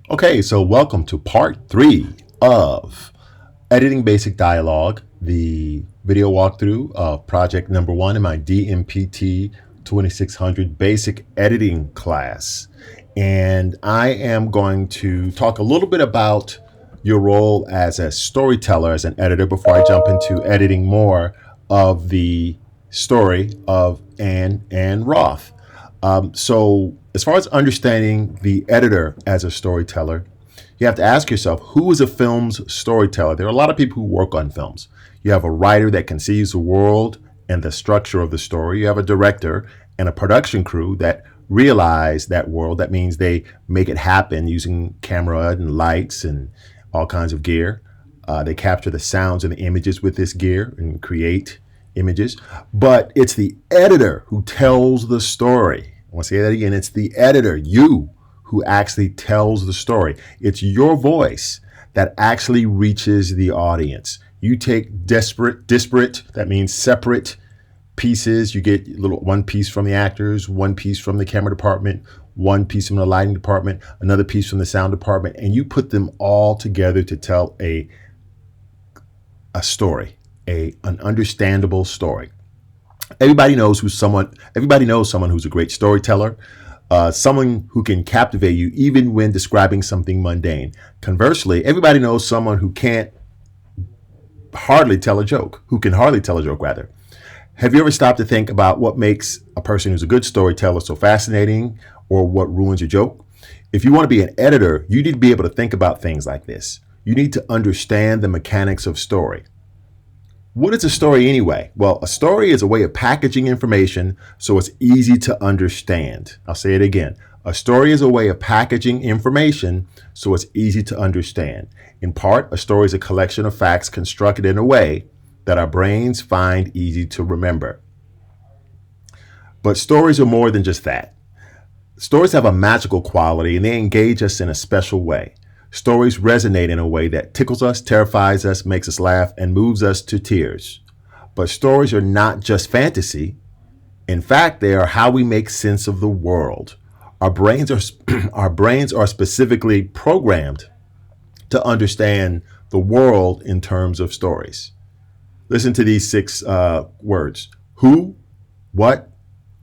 Okay, so welcome to part 3 of Editing Basic Dialogue, the video walkthrough of project number 1 in my DMPT 2600 basic editing class. And I am going to talk a little bit about your role as a storyteller, as an editor, before I jump into editing more of the story of Ann and Roth. So, as far as understanding the editor as a storyteller, you have to ask yourself, who is a film's storyteller? There are a lot of people who work on films. You have a writer that conceives the world and the structure of the story. You have a director and a production crew that realize that world. That means they make it happen using camera and lights and all kinds of gear. They capture the sounds and the images with this gear and create images. But it's the editor who tells the story. I want to say that again. It's the editor, you, who actually tells the story. It's your voice that actually reaches the audience. You take disparate, that means separate pieces. You get one piece from the actors, one piece from the camera department, one piece from the lighting department, another piece from the sound department, and you put them all together to tell a story, an understandable story. Everybody knows someone who's a great storyteller, someone who can captivate you even when describing something mundane. Conversely, everybody knows someone who can hardly tell a joke rather. Have you ever stopped to think about what makes a person who's a good storyteller so fascinating, or what ruins a joke? If you want to be an editor, you need to be able to think about things like this. You need to understand the mechanics of story. What is a story anyway? Well, a story is a way of packaging information so it's easy to understand. I'll say it again. A story is a way of packaging information so it's easy to understand. In part, a story is a collection of facts constructed in a way that our brains find easy to remember. But stories are more than just that. Stories have a magical quality, and they engage us in a special way. Stories resonate in a way that tickles us, terrifies us, makes us laugh, and moves us to tears. But stories are not just fantasy. In fact, they are how we make sense of the world. Our brains are specifically programmed to understand the world in terms of stories. Listen to these 6 words: who, what,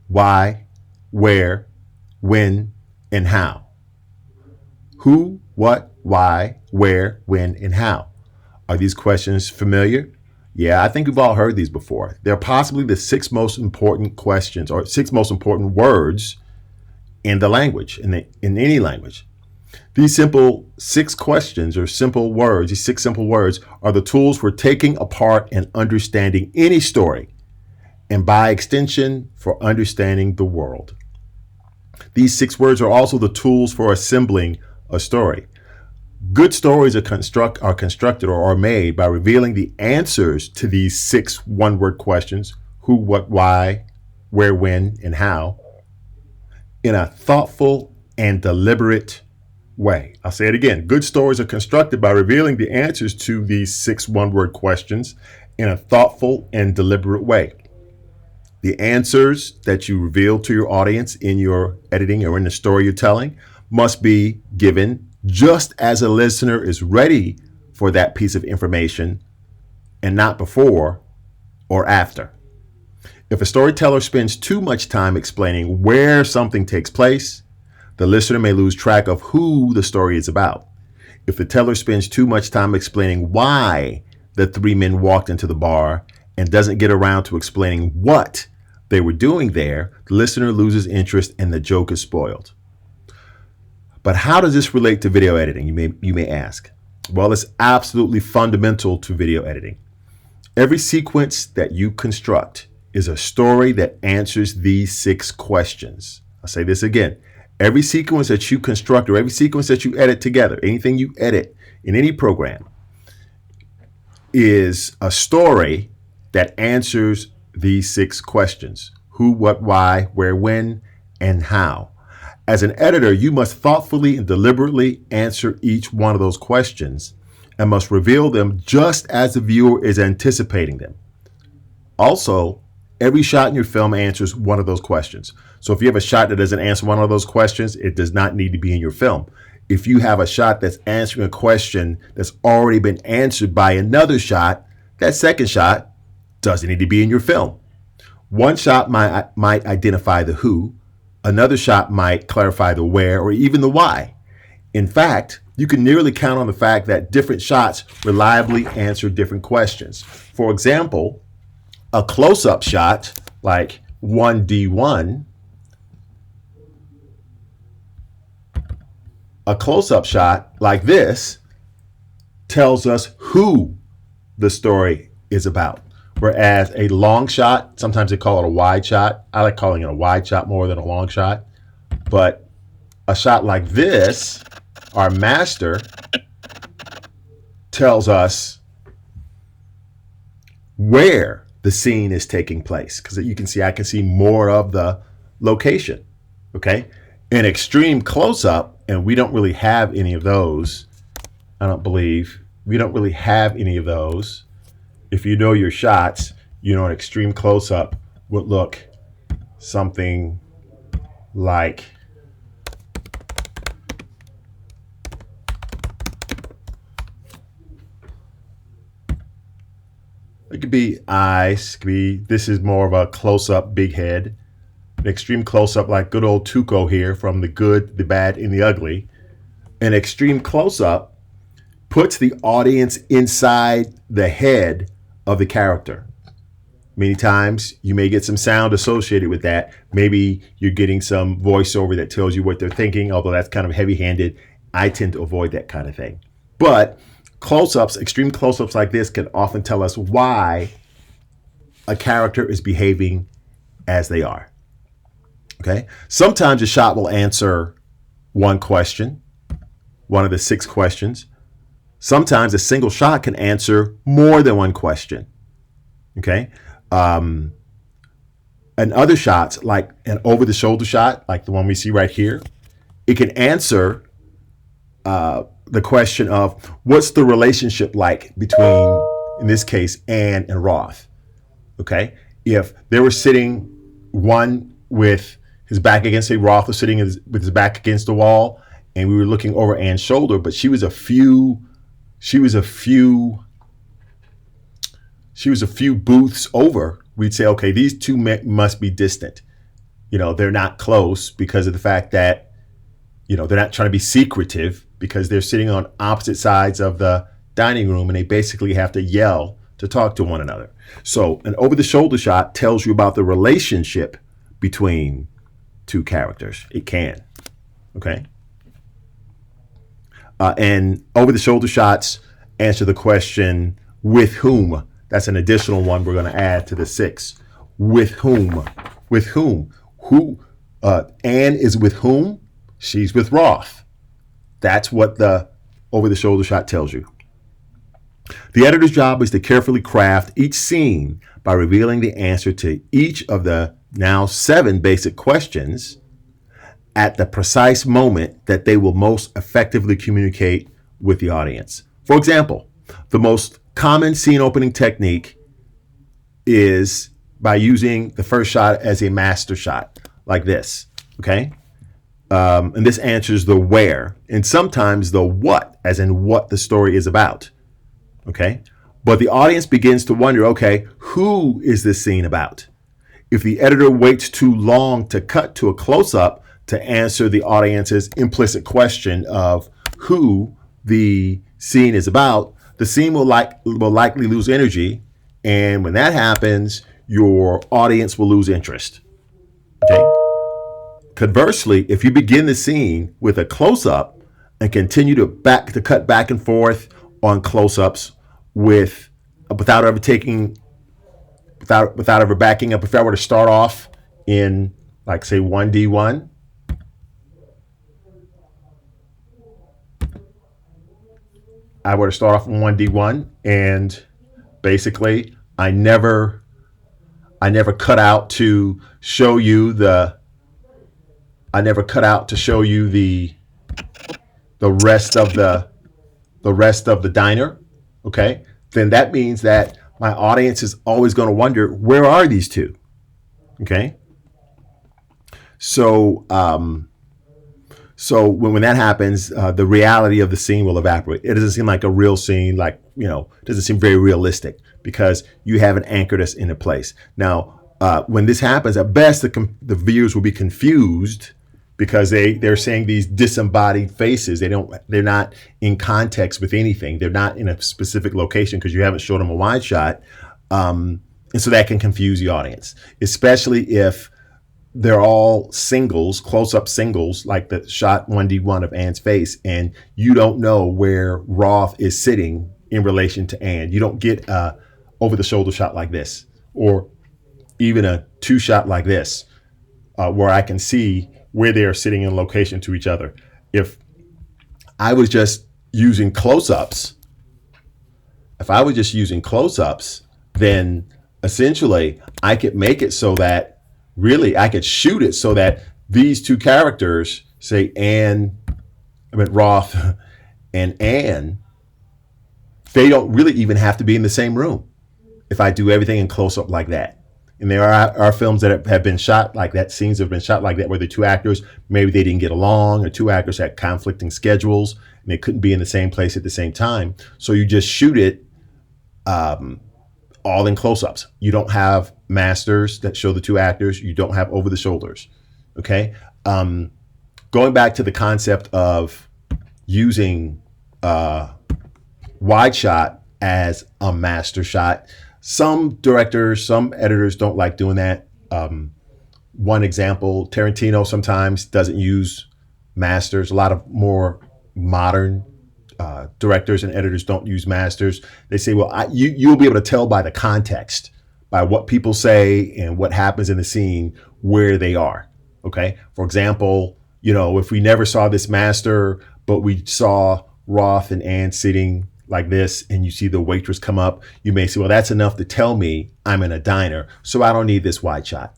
why, where, when, and how. Who, what, why, where, when, and how. Are these questions familiar? Yeah, I think we've all heard these before. They're possibly the 6 most important questions, or 6 most important words in the language, in any language. These simple 6 questions, or simple words, these 6 simple words, are the tools for taking apart and understanding any story, and by extension, for understanding the world. These 6 words are also the tools for assembling a story. Good stories are constructed or are made by revealing the answers to these 6 one-word questions: who, what, why, where, when, and how, in a thoughtful and deliberate way. I'll say it again. Good stories are constructed by revealing the answers to these 6 one-word questions in a thoughtful and deliberate way. The answers that you reveal to your audience in your editing or in the story you're telling must be given just as a listener is ready for that piece of information, and not before or after. If a storyteller spends too much time explaining where something takes place, the listener may lose track of who the story is about. If the teller spends too much time explaining why the 3 men walked into the bar and doesn't get around to explaining what they were doing there, the listener loses interest and the joke is spoiled. But how does this relate to video editing, you may ask? Well, it's absolutely fundamental to video editing. Every sequence that you construct is a story that answers these 6 questions. I'll say this again. Every sequence that you construct, or every sequence that you edit together, anything you edit in any program, is a story that answers these 6 questions: who, what, why, where, when, and how. As an editor, you must thoughtfully and deliberately answer each one of those questions and must reveal them just as the viewer is anticipating them. Also, every shot in your film answers one of those questions. So if you have a shot that doesn't answer one of those questions, it does not need to be in your film. if you have a shot that's answering a question that's already been answered by another shot, that second shot doesn't need to be in your film. One shot might identify the who, another shot might clarify the where or even the why. In fact, you can nearly count on the fact that different shots reliably answer different questions. For example, a close-up shot like 1D1, a close-up shot like this tells us who the story is about. Whereas a long shot, sometimes they call it a wide shot. I like calling it a wide shot more than a long shot. But a shot like this, our master, tells us where the scene is taking place. Because you can see, I can see more of the location. Okay? An extreme close-up, and we don't really have any of those. I don't believe. We don't really have any of those. If you know your shots, you know an extreme close-up would look something like it could be eyes, this is more of a close-up big head. An extreme close-up like good old Tuco here from The Good, the Bad, and the Ugly. An extreme close-up puts the audience inside the head of the character. Many times you may get some sound associated with that. Maybe you're getting some voiceover that tells you what they're thinking, although that's kind of heavy-handed. I tend to avoid that kind of thing. But close-ups, extreme close-ups like this can often tell us why a character is behaving as they are. Okay? Sometimes a shot will answer one question, one of the 6 questions. Sometimes a single shot can answer more than one question. Okay? And other shots, like an over-the-shoulder shot, like the one we see right here, it can answer the question of what's the relationship like between, in this case, Ann and Roth. Okay? If they were sitting, one with his back against a Roth was sitting with his back against the wall, and we were looking over Ann's shoulder, but she was a few booths over, we'd say, okay, these two must be distant. You know, they're not close because of the fact that, you know, they're not trying to be secretive because they're sitting on opposite sides of the dining room and they basically have to yell to talk to one another. So an over-the-shoulder shot tells you about the relationship between two characters. It can, okay? And over-the-shoulder shots answer the question, with whom? That's an additional one we're going to add to the 6. With whom? With whom? Who? Ann is with whom? She's with Roth. That's what the over-the-shoulder shot tells you. The editor's job is to carefully craft each scene by revealing the answer to each of the now 7 basic questions at the precise moment that they will most effectively communicate with the audience. For example, the most common scene opening technique is by using the first shot as a master shot, like this, okay? And this answers the where, and sometimes the what, as in what the story is about, okay? But the audience begins to wonder, okay, who is this scene about? If the editor waits too long to cut to a close-up to answer the audience's implicit question of who the scene is about, the scene will likely lose energy, and when that happens, your audience will lose interest. Okay? Conversely, if you begin the scene with a close-up and continue to cut back and forth on close-ups without ever backing up, if I were to start off in, like, say, 1D1, I were to start off in 1D1, and basically I never cut out to show you the rest of the diner, okay? Then that means that my audience is always going to wonder, where are these two? Okay? So So when that happens, the reality of the scene will evaporate. It doesn't seem like a real scene, like, it doesn't seem very realistic because you haven't anchored us into place. Now, when this happens, at best, the viewers will be confused because they're seeing these disembodied faces. They're not in context with anything. They're not in a specific location because you haven't showed them a wide shot. And so that can confuse the audience, especially if they're all singles, close-up singles, like the shot 1D1 of Ann's face, and you don't know where Roth is sitting in relation to Ann. You don't get a over-the-shoulder shot like this, or even a two-shot like this, where I can see where they are sitting in location to each other. If I was just using close-ups, then essentially I could make it so that I could shoot it so that these two characters, say Roth and Ann, they don't really even have to be in the same room if I do everything in close up like that. And there are films that have been shot like that, scenes have been shot like that, where the two actors, maybe they didn't get along, or two actors had conflicting schedules and they couldn't be in the same place at the same time. So you just shoot it all in close-ups. You don't have masters that show the two actors. You don't have over the shoulders. Okay. Going back to the concept of using wide shot as a master shot, some directors, some editors don't like doing that. One example, Tarantino sometimes doesn't use masters. A lot of more modern directors and editors don't use masters. They say, well, you'll be able to tell by the context, by what people say and what happens in the scene, where they are. Okay. For example, if we never saw this master, but we saw Roth and Ann sitting like this, and you see the waitress come up, you may say, well, that's enough to tell me I'm in a diner, so I don't need this wide shot.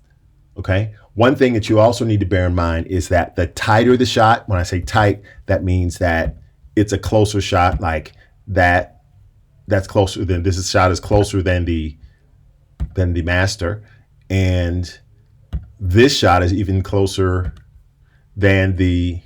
Okay. One thing that you also need to bear in mind is that the tighter the shot, when I say tight, that means that it's a closer shot, like that's closer than this shot is closer than the master, and this shot is even closer than the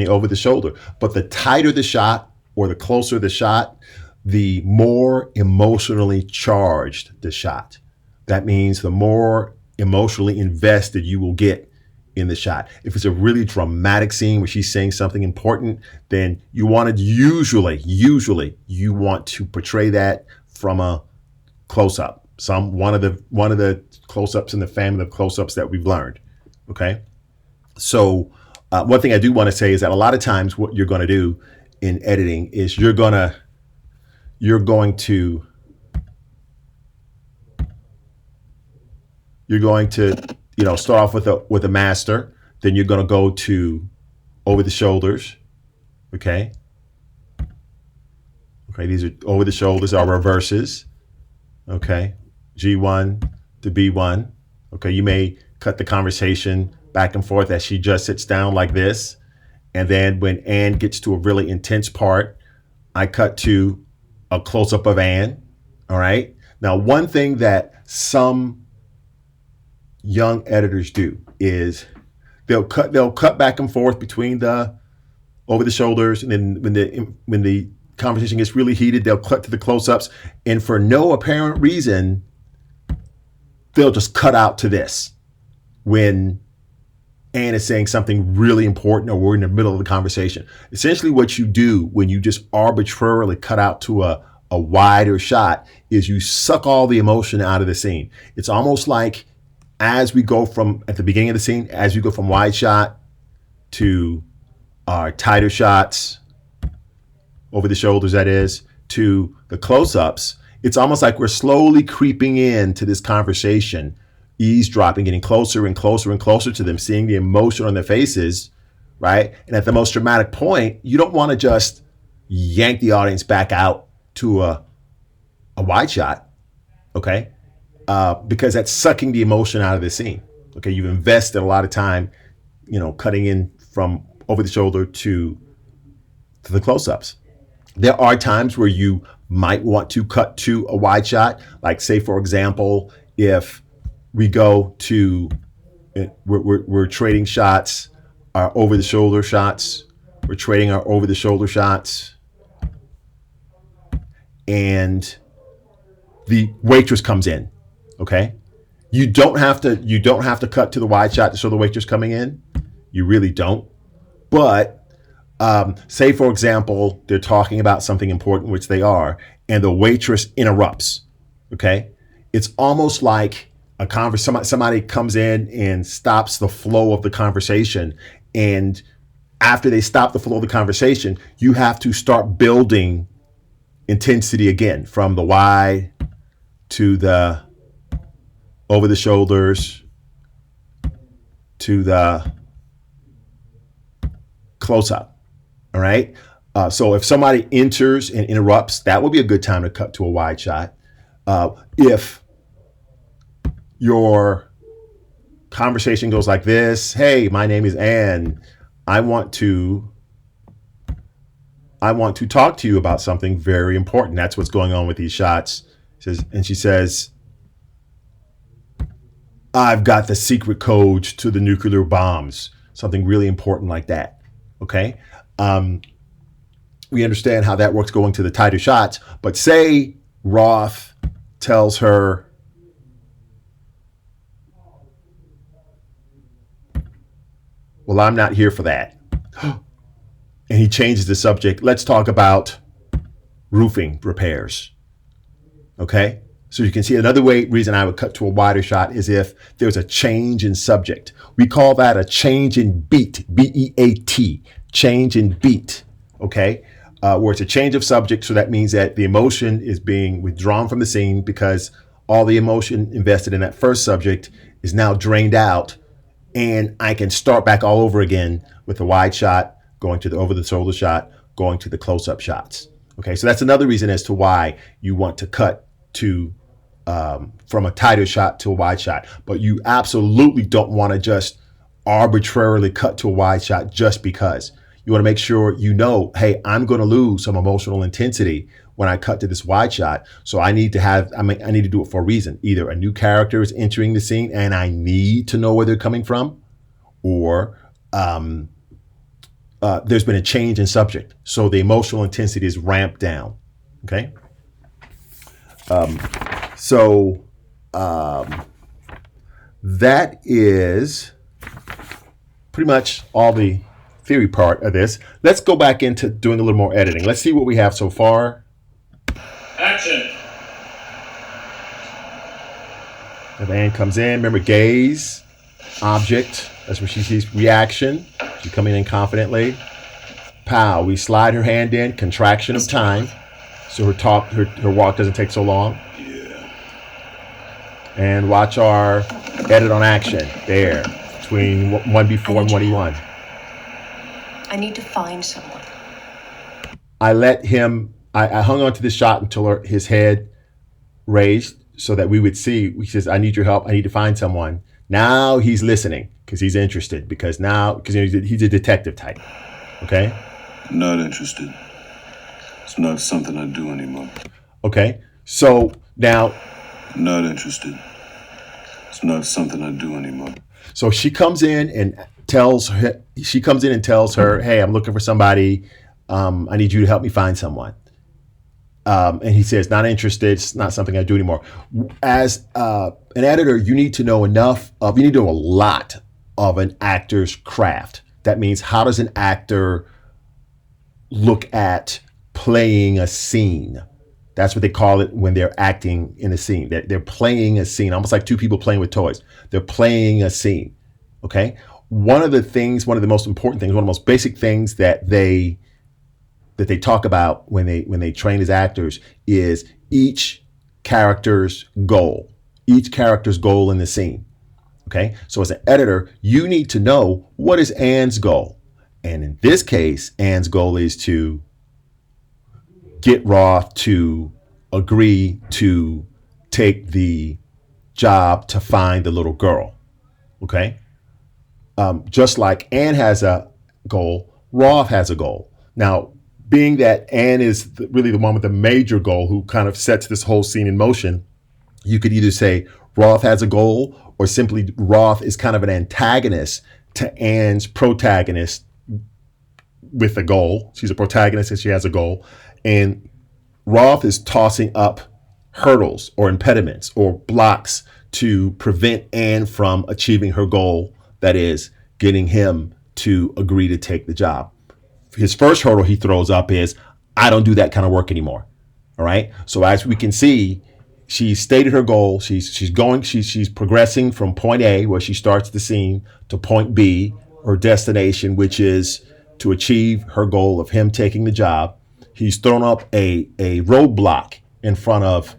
over the shoulder. But the tighter the shot, or the closer the shot, the more emotionally charged the shot. That means the more emotionally invested you will get in the shot. If it's a really dramatic scene where she's saying something important, then you want to usually you want to portray that from a close-up. One of the close-ups in the family of close-ups that we've learned. Okay. So one thing I do want to say is that a lot of times what you're going to do in editing is you're going to start off with a master, then you're going to go to over the shoulders. Okay. These are over the shoulders, are reverses. Okay. G1 to B1. Okay. You may cut the conversation back and forth as she just sits down like this. And then when Ann gets to a really intense part, I cut to a close-up of Ann. All right. Now, one thing that some young editors do is they'll cut back and forth between the over the shoulders, and then when the conversation gets really heated, they'll cut to the close-ups, and for no apparent reason, they'll just cut out to this when Ann is saying something really important, or we're in the middle of the conversation. Essentially, what you do when you just arbitrarily cut out to a wider shot is you suck all the emotion out of the scene. It's almost like as we go from, at the beginning of the scene, as we go from wide shot to our tighter shots, over the shoulders that is, to the close-ups, it's almost like we're slowly creeping into this conversation, eavesdropping, getting closer and closer and closer to them, seeing the emotion on their faces, right? And at the most dramatic point, you don't want to just yank the audience back out to a wide shot, okay? Because that's sucking the emotion out of the scene. Okay, you've invested a lot of time, cutting in from over the shoulder to the close-ups. There are times where you might want to cut to a wide shot, like say, for example, if we go to We're trading shots, our over the shoulder shots. We're trading our over the shoulder shots, and the waitress comes in. Okay, you don't have to cut to the wide shot to show the waitress coming in. You really don't. But say, for example, they're talking about something important, which they are, and the waitress interrupts. Okay, it's almost like a conversation. Somebody comes in and stops the flow of the conversation, and after they stop the flow of the conversation, you have to start building intensity again, from the wide to the over the shoulders to the close up. All right. So if somebody enters and interrupts, that would be a good time to cut to a wide shot. If your conversation goes like this: "Hey, my name is Ann. I want to talk to you about something very important." That's what's going on with these shots. She says, "I've got the secret code to the nuclear bombs." Something really important like that. Okay. We understand how that works going to the tighter shots, but say Roth tells her, "Well, I'm not here for that." And he changes the subject. "Let's talk about roofing repairs." Okay. So you can see another reason I would cut to a wider shot is if there's a change in subject. We call that a change in beat, B-E-A-T, change in beat. Okay. Where it's a change of subject. So that means that the emotion is being withdrawn from the scene because all the emotion invested in that first subject is now drained out. And I can start back all over again with the wide shot, going to the over the shoulder shot, going to the close up shots. Okay. So that's another reason as to why you want to cut to from a tighter shot to a wide shot. But you absolutely don't want to just arbitrarily cut to a wide shot just because. You want to make sure you know, hey, I'm going to lose some emotional intensity when I cut to this wide shot. So I need to do it for a reason. Either a new character is entering the scene and I need to know where they're coming from, or there's been a change in subject. So the emotional intensity is ramped down. Okay. That is pretty much all the theory part of this. Let's go back into doing a little more editing. Let's see what we have so far. Action. If Ann comes in, remember gaze, object. That's where she sees reaction. She's coming in confidently. Pow, we slide her hand in, contraction of time. So her walk doesn't take so long. Yeah. And watch our edit on action there between 1B4 and 1E1. I need to find someone. I hung on to this shot until his head raised so that we would see. He says, "I need your help. I need to find someone." Now he's listening because he's interested because he's a detective type. Okay. Not interested. It's not something I do anymore. Okay. So now. Not interested. It's not something I do anymore. So she comes in and tells her, "Hey, I'm looking for somebody. I need you to help me find someone." And he says, "Not interested. It's not something I do anymore." As an editor, you need to know a lot of an actor's craft. That means, how does an actor look at playing a scene? That's what they call it when they're acting in a scene. They're playing a scene, almost like two people playing with toys. They're playing a scene. Okay. One of the most important things, one of the most basic things that they talk about when they train as actors is each character's goal in the scene. Okay. So as an editor, you need to know, what is Ann's goal? And in this case, Ann's goal is to get Roth to agree to take the job to find the little girl. Okay. Just like Ann has a goal, Roth has a goal. Now, being that Ann is really the one with the major goal who kind of sets this whole scene in motion, you could either say Roth has a goal, or simply Roth is kind of an antagonist to Ann's protagonist with a goal. She's a protagonist and she has a goal. And Roth is tossing up hurdles or impediments or blocks to prevent Ann from achieving her goal, that is, getting him to agree to take the job. His first hurdle he throws up is, I don't do that kind of work anymore. All right. So as we can see, she stated her goal. She's progressing from point A, where she starts the scene, to point B, her destination, which is to achieve her goal of him taking the job. He's thrown up a roadblock in front of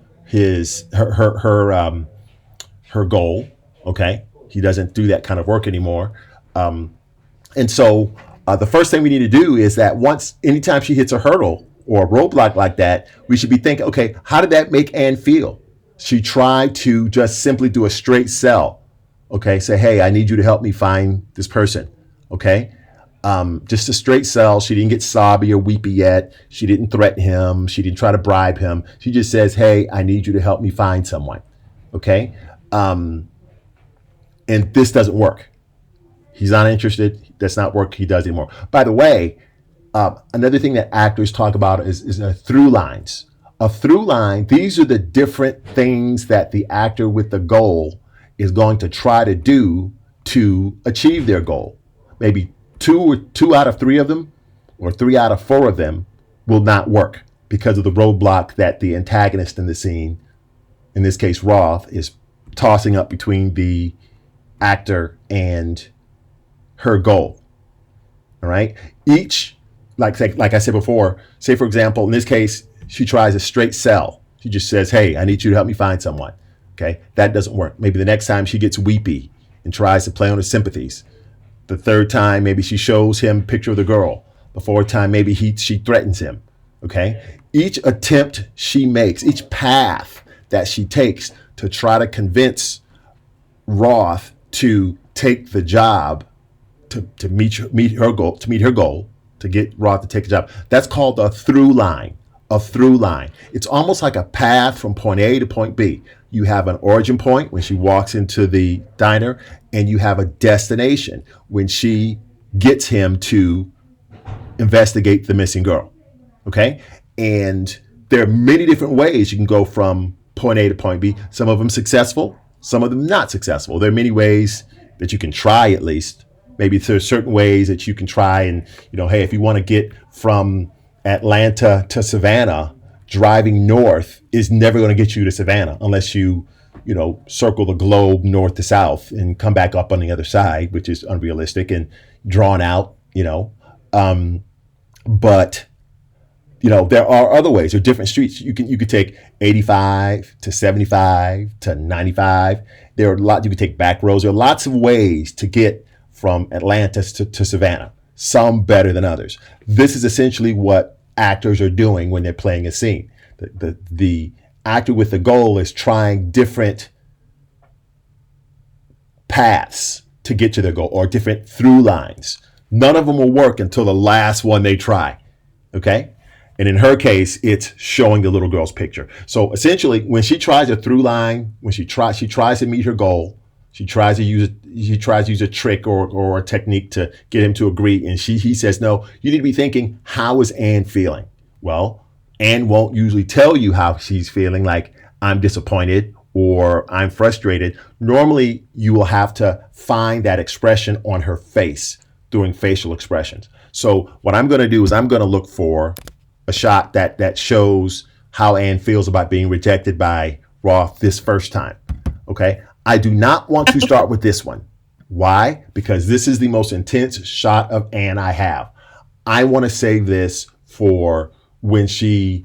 her goal. Okay. He doesn't do that kind of work anymore. And so the first thing we need to do is that anytime she hits a hurdle or a roadblock like that, we should be thinking, okay, how did that make Ann feel? She tried to just simply do a straight sell. Okay, say, hey, I need you to help me find this person. Okay, just a straight sell. She didn't get sobby or weepy yet. She didn't threaten him. She didn't try to bribe him. She just says, hey, I need you to help me find someone. Okay, and this doesn't work. He's not interested. That's not work he does anymore. By the way, another thing that actors talk about is through lines. A through line, these are the different things that the actor with the goal is going to try to do to achieve their goal. Maybe two out of three of them, or 3 out of 4 of them will not work because of the roadblock that the antagonist in the scene, in this case Roth, is tossing up between the actor and her goal. All right. Each, like I said before, say for example, in this case, she tries a straight sell. She just says, hey, I need you to help me find someone. Okay. That doesn't work. Maybe the next time she gets weepy and tries to play on her sympathies. The third time, maybe she shows him a picture of the girl. The fourth time, maybe she threatens him. Okay. Each attempt she makes, each path that she takes to try to convince Roth to take the job, to meet her goal, to get Roth to take the job. That's called a through line. A through line. It's almost like a path from point A to point B. You have an origin point when she walks into the diner, and you have a destination when she gets him to investigate the missing girl. Okay? And there are many different ways you can go from point A to point B. Some of them successful, some of them not successful. There are many ways that you can try, at least. Maybe there's certain ways that you can try, and, hey, if you want to get from Atlanta to Savannah, driving north is never going to get you to Savannah unless you circle the globe north to south and come back up on the other side, which is unrealistic and drawn out, but there are other ways. There are different streets. You could take 85 to 75 to 95. There are you could take back roads. There are lots of ways to get from Atlanta to Savannah, some better than others. This is essentially what actors are doing when they're playing a scene. The actor with the goal is trying different paths to get to their goal, or different through lines. None of them will work until the last one they try. Okay? And in her case, it's showing the little girl's picture. So essentially, when she tries a through line, when she tries to meet her goal, she tries to use a trick or a technique to get him to agree, and he says no. You need to be thinking, how is Ann feeling? Well, Ann won't usually tell you how she's feeling, like I'm disappointed or I'm frustrated. Normally, you will have to find that expression on her face doing facial expressions. So what I'm going to do is I'm going to look for a shot that shows how Ann feels about being rejected by Roth this first time. Okay. I do not want to start with this one. Why? Because this is the most intense shot of Ann I have. I want to save this for when she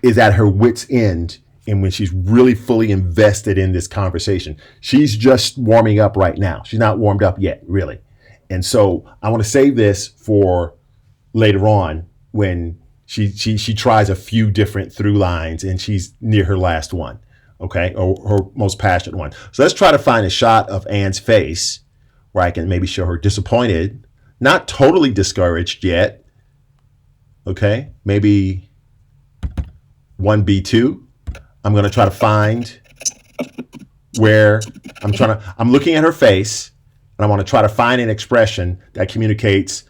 is at her wit's end and when she's really fully invested in this conversation. She's just warming up right now. She's not warmed up yet, really. And so I want to save this for later on when she tries a few different through lines and she's near her last one. Okay, or her most passionate one. So let's try to find a shot of Ann's face where I can maybe show her disappointed, not totally discouraged yet. Okay, maybe 1B2. I'm going to try to find where I'm looking at her face and I want to try to find an expression that communicates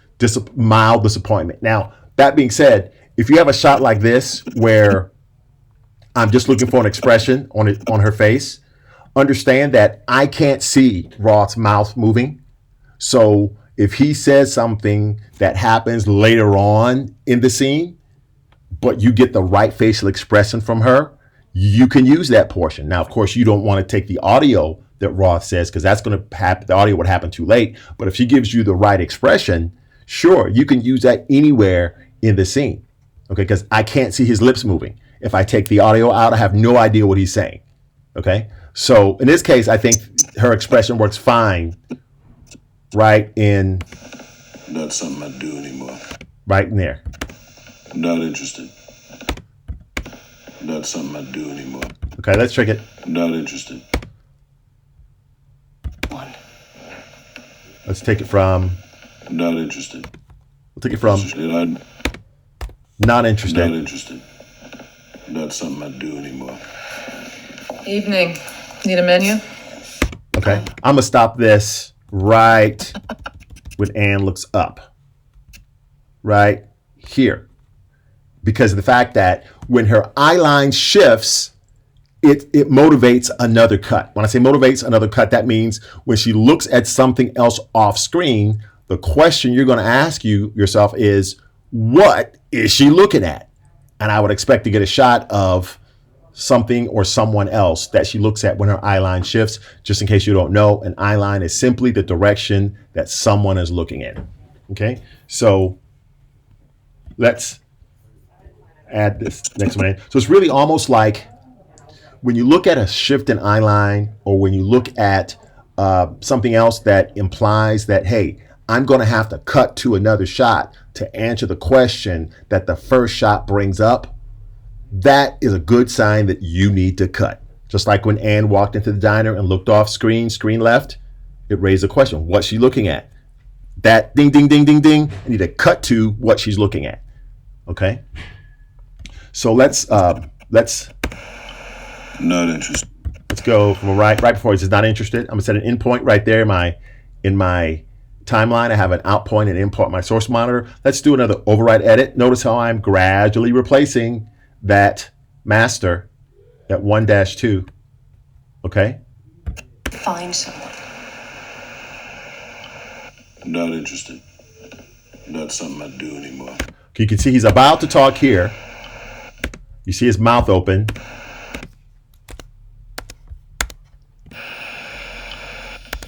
mild disappointment. Now, that being said, if you have a shot like this where I'm just looking for an expression on her face, understand that I can't see Roth's mouth moving. So if he says something that happens later on in the scene, but you get the right facial expression from her, you can use that portion. Now, of course, you don't want to take the audio that Roth says, because that's going to happen. The audio would happen too late. But if she gives you the right expression, sure, you can use that anywhere in the scene. Okay, because I can't see his lips moving. If I take the audio out, I have no idea what he's saying. Okay, so in this case, I think her expression works fine right in. Not something I do anymore. Right in there. Not interested. Not something I do anymore. Okay, let's trick it. Not interested. One. Let's take it from. Not interested. We'll take it from. Not interested. Not interested. Not something I do anymore. Evening. Need a menu? Okay, I'm gonna stop this right when Ann looks up. Right here. Because of the fact that when her eye line shifts, it motivates another cut. When I say motivates another cut, that means when she looks at something else off screen, the question you're going to ask yourself is, what is she looking at? And I would expect to get a shot of something or someone else that she looks at when her eye line shifts. Just in case you don't know, an eye line is simply the direction that someone is looking in. Okay, so let's add this next one in. So it's really almost like when you look at a shift in eye line, or when you look at something else that implies that, hey, I'm going to have to cut to another shot to answer the question that the first shot brings up. That is a good sign that you need to cut. Just like when Ann walked into the diner and looked off screen left, it raised a question. What's she looking at? That ding, ding, ding, ding, ding. I need to cut to what she's looking at. Okay. So let's Not interested. Let's go from right before it says not interested. I'm gonna set an endpoint right there in my timeline. I have an out point and in point my source monitor. Let's do another override edit. Notice how I'm gradually replacing that master at 1-2. Okay. Find someone. Not interested. Not something I do anymore. You can see he's about to talk here. You see his mouth open.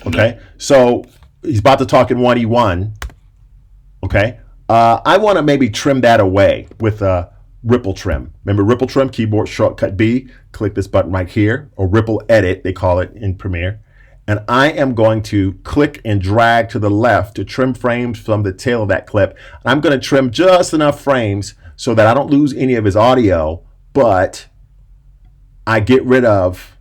Okay, so he's about to talk in 1E1. Okay, I want to maybe trim that away with a ripple trim. Remember ripple trim, keyboard shortcut B, click this button right here, or ripple edit, they call it in Premiere. And I am going to click and drag to the left to trim frames from the tail of that clip. I'm going to trim just enough frames so that I don't lose any of his audio, but I get rid of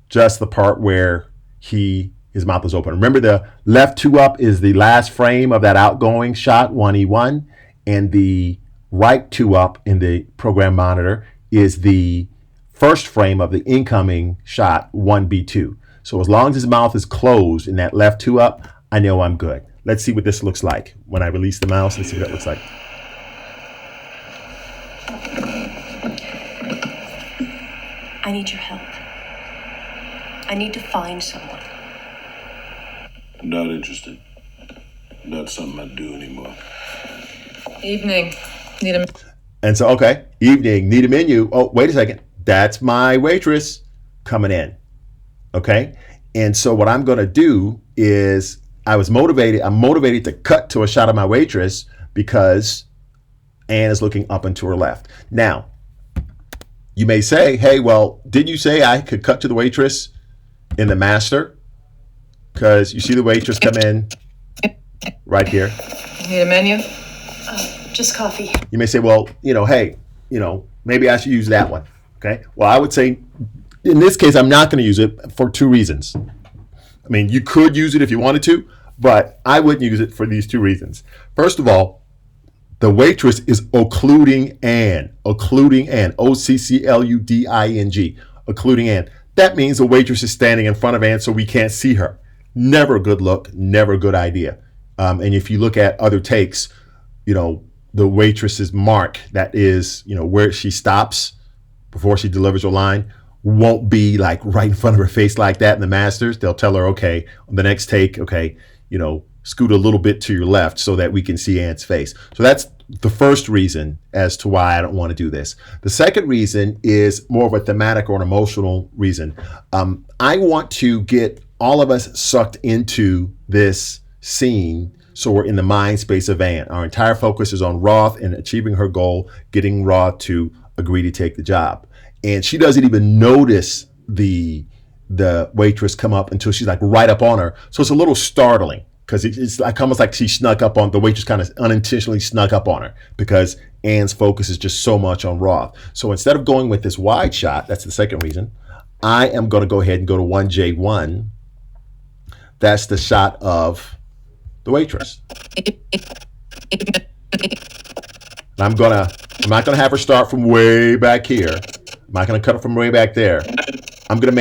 just the part where his mouth is open. Remember, the left 2 up is the last frame of that outgoing shot, 1E1, and the right 2 up in the program monitor is the first frame of the incoming shot, 1B2. So as long as his mouth is closed in that left 2 up, I know I'm good. Let's see what this looks like. When I release the mouse, let's see what that looks like. I need your help. I need to find someone. Not interested. Not something I do anymore. Evening. Need a... And so, okay, evening, need a menu. Oh, wait a second. That's my waitress coming in. Okay. And so what I'm going to do is I'm motivated to cut to a shot of my waitress because Ann is looking up and to her left. Now, you may say, hey, well, didn't you say I could cut to the waitress in the master? Because you see the waitress come in right here. Need a menu? Just coffee. You may say, well, hey, maybe I should use that one. Okay. Well, I would say in this case, I'm not going to use it for 2 reasons. I mean, you could use it if you wanted to, but I wouldn't use it for these 2 reasons. First of all, the waitress is occluding Ann. Occluding Ann. Occluding. Occluding Ann. That means the waitress is standing in front of Ann so we can't see her. Never a good look, never a good idea. And if you look at other takes, the waitress's mark, that is, where she stops before she delivers her line, won't be like right in front of her face like that in the masters. They'll tell her, okay, on the next take, okay, scoot a little bit to your left so that we can see Ann's face. So that's the first reason as to why I don't want to do this. The second reason is more of a thematic or an emotional reason. I want to get all of us sucked into this scene so we're in the mind space of Ann. Our entire focus is on Roth and achieving her goal, getting Roth to agree to take the job. And she doesn't even notice the waitress come up until she's like right up on her. So it's a little startling because it's like almost like she snuck up on the waitress, kind of unintentionally snuck up on her because Ann's focus is just so much on Roth. So instead of going with this wide shot, that's the second reason, I am going to go ahead and go to 1J1. That's the shot of the waitress. And I'm not gonna have her start from way back here. I'm not gonna cut it from way back there. I'm gonna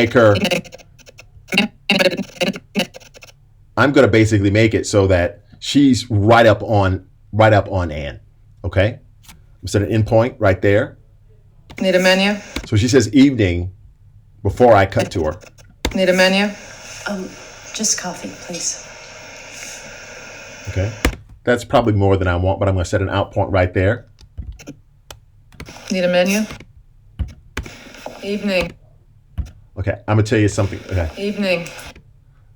basically make it so that she's right up on Ann. Okay? I'm setting an endpoint right there. Need a menu? So she says evening before I cut to her. Need a menu? Just coffee, please. Okay. That's probably more than I want, but I'm going to set an out point right there. Need a menu? Evening. Okay. I'm going to tell you something. Okay. Evening.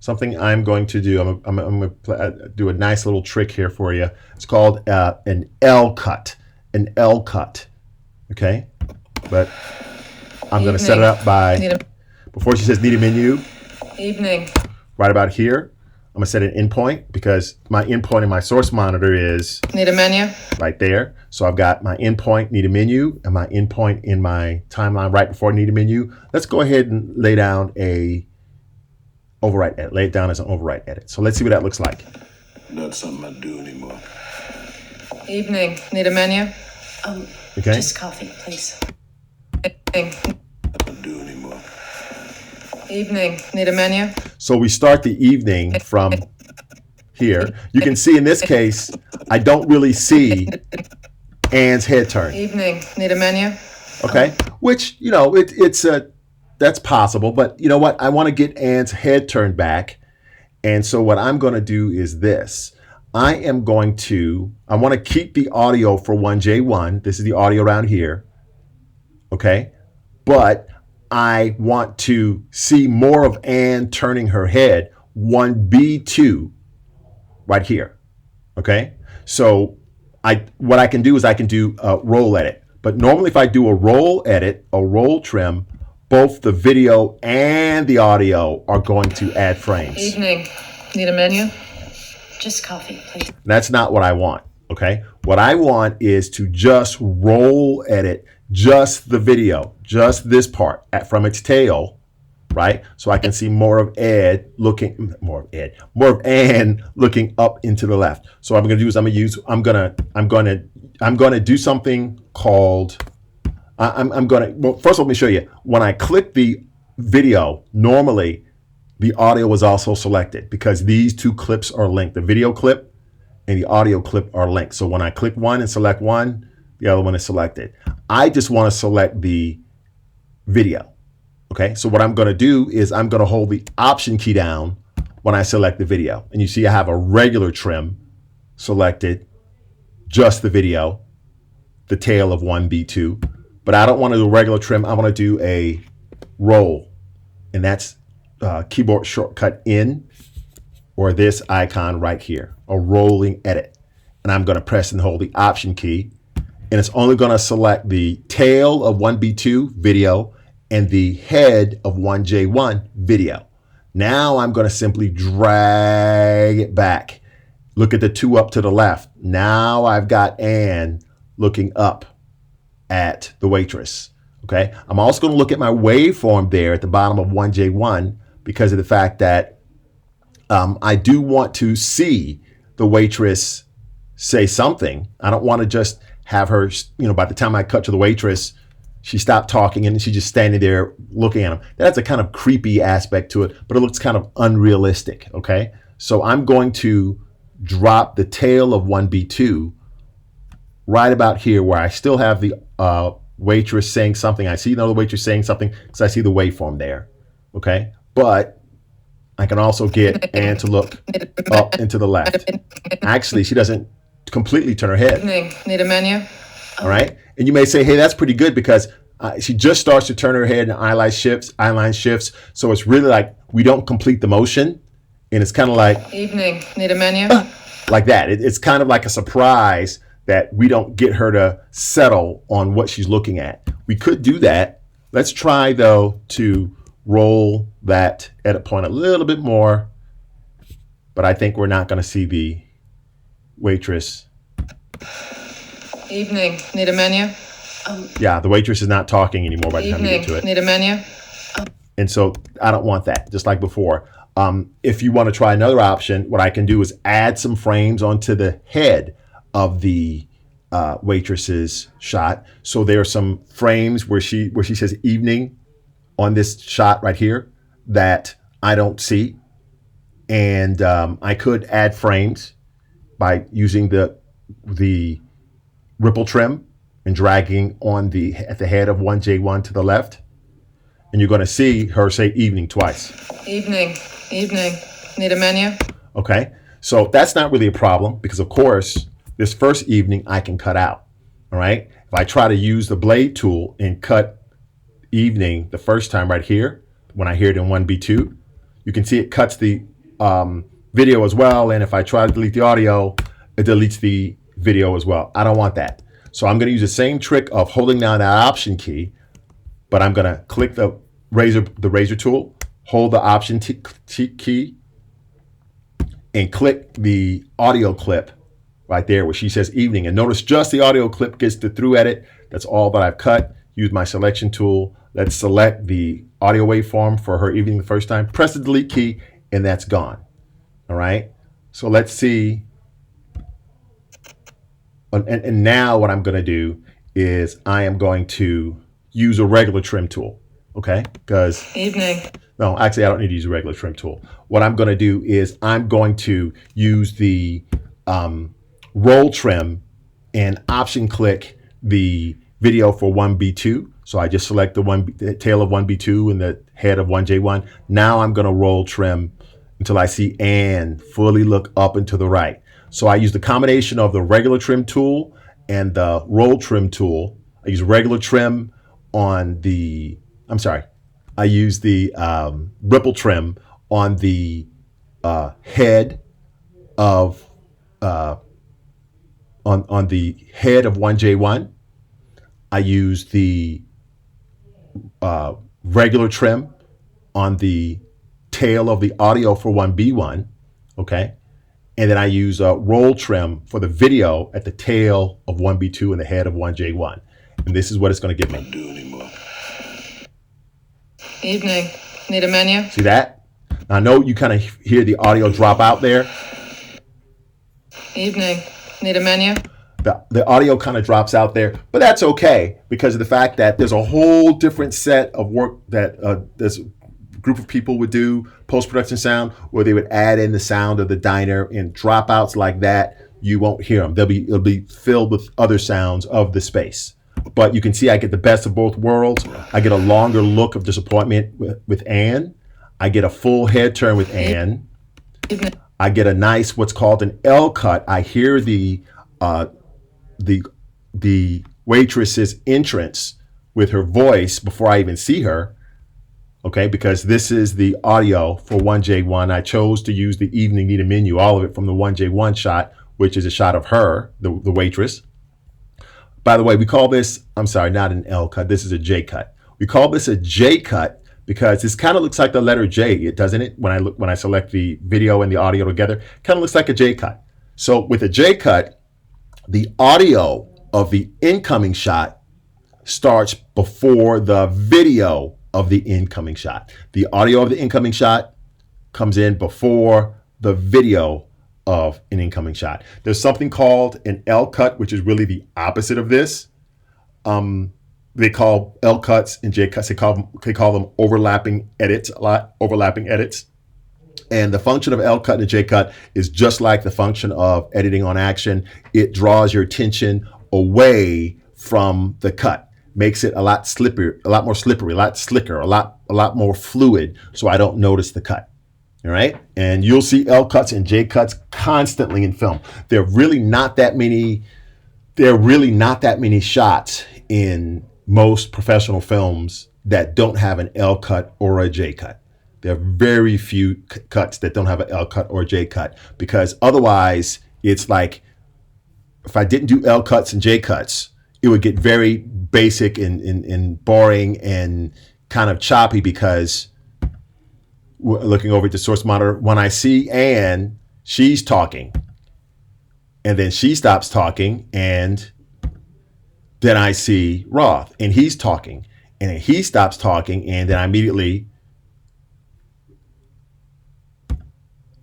Something I'm going to do. I'm going to do a nice little trick here for you. It's called an L cut. An L cut. Okay. But I'm going to set it up by, before she says need a menu. Evening. Right about here. I'm going to set an endpoint because my endpoint in my source monitor is need a menu right there. So I've got my endpoint need a menu and my endpoint in my timeline right before need a menu. Let's go ahead and lay down a overwrite edit. Lay it down as an overwrite edit. So let's see what that looks like. Not something I do anymore. Evening. Need a menu? Okay. Just coffee, please. Evening. I don't do anymore. Evening. Need a menu? So we start the evening from here. You can see in this case, I don't really see Ann's head turn. Evening. Need a menu? Okay. Which, that's possible, but you know what? I want to get Ann's head turned back. And so what I'm going to do is this. I want to keep the audio for 1J1. This is the audio around here. Okay. But I want to see more of Ann turning her head, 1B2 right here. Okay. So what I can do is I can do a roll edit. But normally if I do a roll edit, a roll trim, both the video and the audio are going to add frames. Evening. Need a menu? Just coffee, please. That's not what I want. Okay. What I want is to just roll edit just the video, just this part from its tail, right? So I can see more of Ann looking up into the left. So what I'm going to do is I'm going to do something called, well, first let me show you. When I click the video, normally the audio is also selected because these two clips are linked. The video clip and the audio clip are linked. So when I click one and select one, the other one is selected. I just want to select the video. Okay, so what I'm going to do is I'm going to hold the Option key down when I select the video. And you see I have a regular trim selected, just the video, the tail of 1B2. But I don't want to do a regular trim. I want to do a roll. And that's keyboard shortcut in, or this icon right here, a rolling edit. And I'm going to press and hold the Option key. And it's only going to select the tail of 1B2 video and the head of 1J1 video. Now I'm going to simply drag it back. Look at the two up to the left. Now I've got Ann looking up at the waitress. Okay. I'm also going to look at my waveform there at the bottom of 1J1 because of the fact that I do want to see the waitress say something. I don't want to just have her, by the time I cut to the waitress, She stopped talking and she's just standing there looking at him. That's a kind of creepy aspect to it, but it looks kind of unrealistic, okay? So I'm going to drop the tail of 1B2 right about here where I still have the waitress saying something. I see another waitress saying something because I see the waveform there, okay? But I can also get Ann to look up and to the left. Actually, she doesn't completely turn her head. Evening. Need a menu? All right. And you may say, hey, that's pretty good because she just starts to turn her head and eyeline shifts. So it's really like we don't complete the motion. And it's kind of like Evening. Need a menu? like that. It's kind of like a surprise that we don't get her to settle on what she's looking at. We could do that. Let's try, though, to roll that edit point a little bit more. But I think we're not going to see the waitress. Evening. Need a menu? Yeah, the waitress is not talking anymore by the time we Evening. get to it. Need a menu? And so I don't want that, just like before. If you want to try another option, what I can do is add some frames onto the head of the waitress's shot. So there are some frames where she says evening on this shot right here that I don't see. And I could add frames by using the ripple trim and dragging on at the head of 1J1 to the left. And you're going to see her say evening twice. Evening. Evening. Need a menu? Okay, so that's not really a problem because, of course, this first evening I can cut out. All right, if I try to use the blade tool and cut evening the first time right here, when I hear it in 1B2, you can see it cuts the video as well. And if I try to delete the audio, it deletes the video as well. I don't want that. So I'm going to use the same trick of holding down that option key, but I'm going to click the razor tool, hold the option key, and click the audio clip right there where she says evening. And notice just the audio clip gets the through edit. That's all that I've cut. Use my selection tool. Let's select the audio waveform for her evening the first time. Press the delete key, and that's gone. All right. So let's see. And now what I'm going to do is I am going to use a regular trim tool. Okay. Because Evening. no, actually, I don't need to use a regular trim tool. What I'm going to do is I'm going to use the roll trim and option click the video for 1B2. So I just select the tail of 1B2 and the head of 1J1. Now I'm going to roll trim until I see Ann fully look up and to the right. So I use the combination of the regular trim tool and the roll trim tool. I use regular trim on the, I use the ripple trim on the head of on the head of 1J1. I use the regular trim on the tail of the audio for 1B1, okay? And then I use a roll trim for the video at the tail of 1B2 and the head of 1J1. And this is what it's going to give me. Do anymore. Evening. Need a menu? See that? Now, I know you kind of hear the audio drop out there. Evening. Need a menu? The audio kind of drops out there, but that's okay because of the fact that there's a whole different set of work that this group of people would do, post-production sound, where they would add in the sound of the diner, and dropouts like that, you won't hear them. It'll be filled with other sounds of the space. But you can see I get the best of both worlds. I get a longer look of disappointment with Ann. I get a full head turn with Ann. I get a nice, what's called an L cut. I hear the waitress's entrance with her voice before I even see her. Okay, because this is the audio for 1J1. I chose to use the evening need a menu, all of it from the 1J1 shot, which is a shot of her, the waitress. By the way, we call this, not an L cut. This is a J cut. We call this a J cut because this kind of looks like the letter J, doesn't it? When I select the video and the audio together, kind of looks like a J cut. So with a J cut, the audio of the incoming shot starts before the video of the incoming shot. The audio of the incoming shot comes in before the video of an incoming shot. There's something called an L cut, which is really the opposite of this. they call L cuts and J cuts. They call them overlapping edits a lot. Overlapping edits. And the function of L cut and J cut is just like the function of editing on action. It draws your attention away from the cut, makes it a lot slippery, a lot more slippery, a lot slicker, a lot more fluid, so I don't notice the cut. All right, and you'll see L cuts and J cuts constantly in film. There are really not that many shots in most professional films that don't have an L cut or a J cut. There are very few cuts that don't have an L cut or a J cut, because otherwise it's like, if I didn't do L cuts and J cuts, it would get very basic and boring and kind of choppy, because looking over at the source monitor, when I see Ann, she's talking, and then she stops talking, and then I see Roth, and he's talking, and then he stops talking, and then I immediately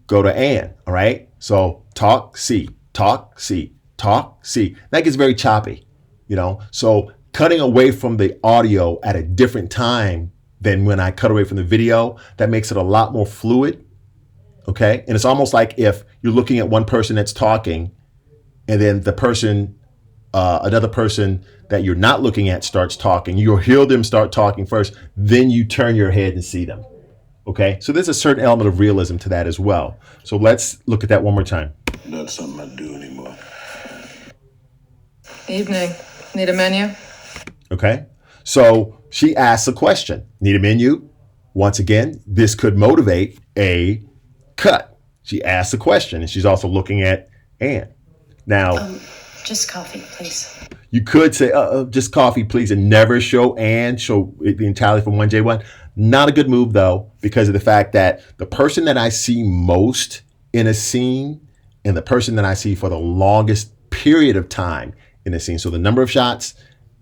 go to Ann. All right, so talk, see, talk, see, talk, see. That gets very choppy, So cutting away from the audio at a different time than when I cut away from the video, that makes it a lot more fluid. Okay, and it's almost like if you're looking at one person that's talking, and then the person, another person that you're not looking at starts talking. You'll hear them start talking first, then you turn your head and see them. Okay, so there's a certain element of realism to that as well. So let's look at that one more time. Not something I do anymore. Evening. Need a menu? Okay, so she asks a question. Need a menu? Once again, this could motivate a cut. She asks a question, and she's also looking at Ann. Now, Just coffee, please. you could say, just coffee, please, and never show Ann, show it entirely from 1J1. Not a good move, though, because of the fact that the person that I see most in a scene and the person that I see for the longest period of time in a scene, so the number of shots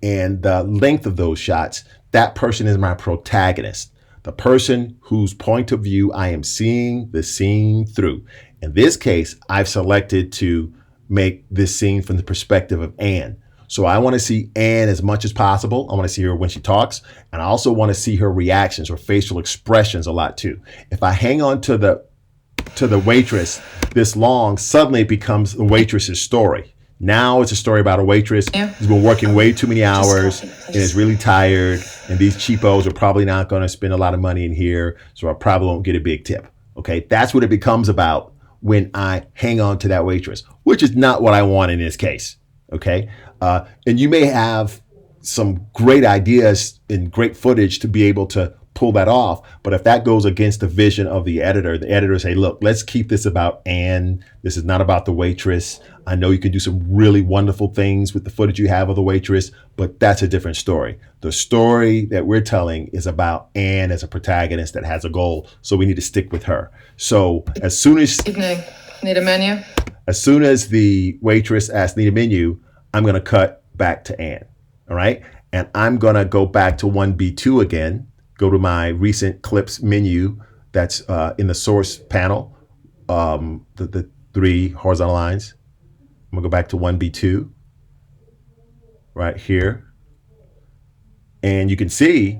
and the length of those shots, that person is my protagonist, the person whose point of view I am seeing the scene through. In this case, I've selected to make this scene from the perspective of Ann. So I want to see Ann as much as possible. I want to see her when she talks, and I also want to see her reactions or facial expressions a lot too. If I hang on to the waitress this long, suddenly it becomes the waitress's story. Now it's a story about a waitress who's been working way too many hours and is really tired, and these cheapos are probably not going to spend a lot of money in here, so I probably won't get a big tip. Okay, that's what it becomes about when I hang on to that waitress, which is not what I want in this case. Okay, and you may have some great ideas and great footage to be able to pull that off, but if that goes against the vision of the editor say, look, let's keep this about Ann. This is not about the waitress. I know you can do some really wonderful things with the footage you have of the waitress, but that's a different story. The story that we're telling is about Ann as a protagonist that has a goal, so we need to stick with her. So as soon as Need a menu? As soon as the waitress asks, need a menu, I'm going to cut back to Ann. All right. And I'm going to go back to 1B2 again, go to my recent clips menu that's in the source panel, the three horizontal lines. I'm going to go back to 1B2 right here. And you can see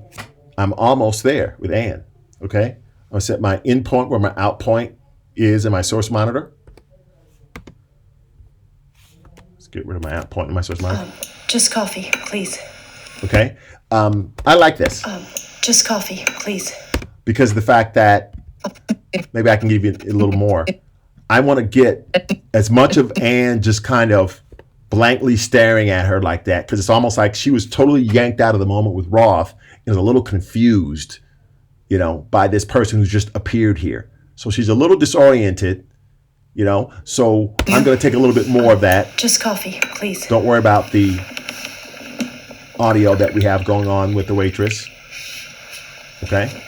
I'm almost there with Ann. Okay. I'm going to set my in point where my out point is in my source monitor. Let's get rid of my out point in my source monitor. Just coffee, please. Okay. I like this. Just coffee, please. Because of the fact that, maybe I can give you a little more. I want to get as much of Ann just kind of blankly staring at her like that, because it's almost like she was totally yanked out of the moment with Roth and is a little confused, by this person who's just appeared here. So she's a little disoriented, so I'm going to take a little bit more of that. Just coffee, please. Don't worry about the audio that we have going on with the waitress. Okay.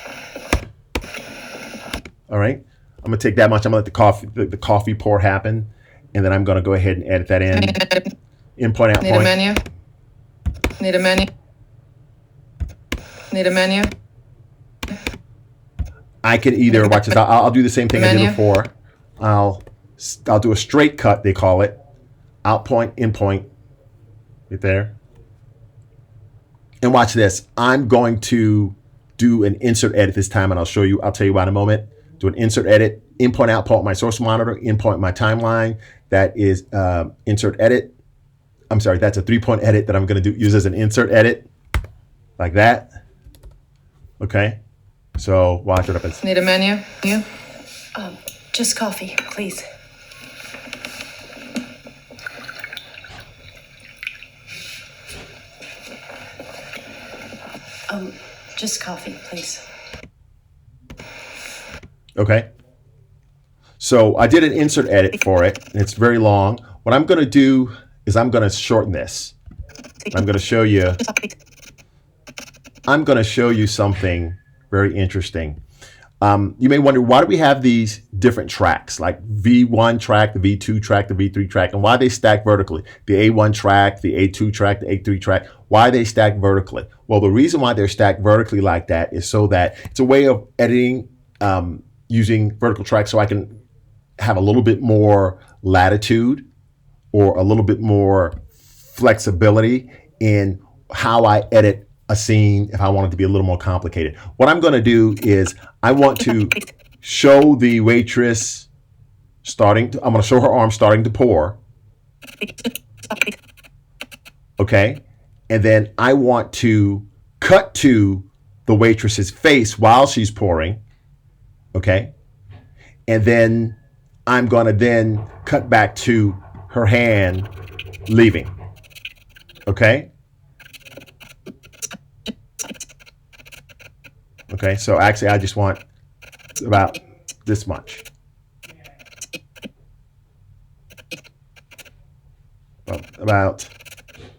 All right. I'm going to take that much. I'm going to let the coffee pour happen, and then I'm going to go ahead and edit that in. In point, out point. Need a menu? Need a menu? Need a menu? I can either watch this. I'll do the same thing I did Menu. before. I'll do a straight cut, they call it. Out point, in point, right there. And watch this. I'm going to do an insert edit this time, and I'll tell you why in a moment. Do an insert edit, in-point, out-point my source monitor, in-point my timeline. That is insert edit. I'm sorry, that's a 3-point edit that I'm going to use as an insert edit, like that. Okay, so watch what happens. Need a menu? You? Just coffee, please. Just coffee, please. Okay. So I did an insert edit for it, and it's very long. What I'm going to do is I'm going to shorten this. I'm going to show you. I'm going to show you something very interesting. You may wonder, why do we have these different tracks, like V1 track, the V2 track, the V3 track, and why they stack vertically? The A1 track, the A2 track, the A3 track, why they stack vertically? Well, the reason why they're stacked vertically like that is so that it's a way of editing using vertical tracks, so I can have a little bit more latitude or a little bit more flexibility in how I edit a scene if I want it to be a little more complicated. What I'm going to do is I want to show the waitress I'm going to show her arm starting to pour. Okay. And then I want to cut to the waitress's face while she's pouring. Okay. And then I'm going to then cut back to her hand leaving. Okay. Okay, so actually I just want about this much. About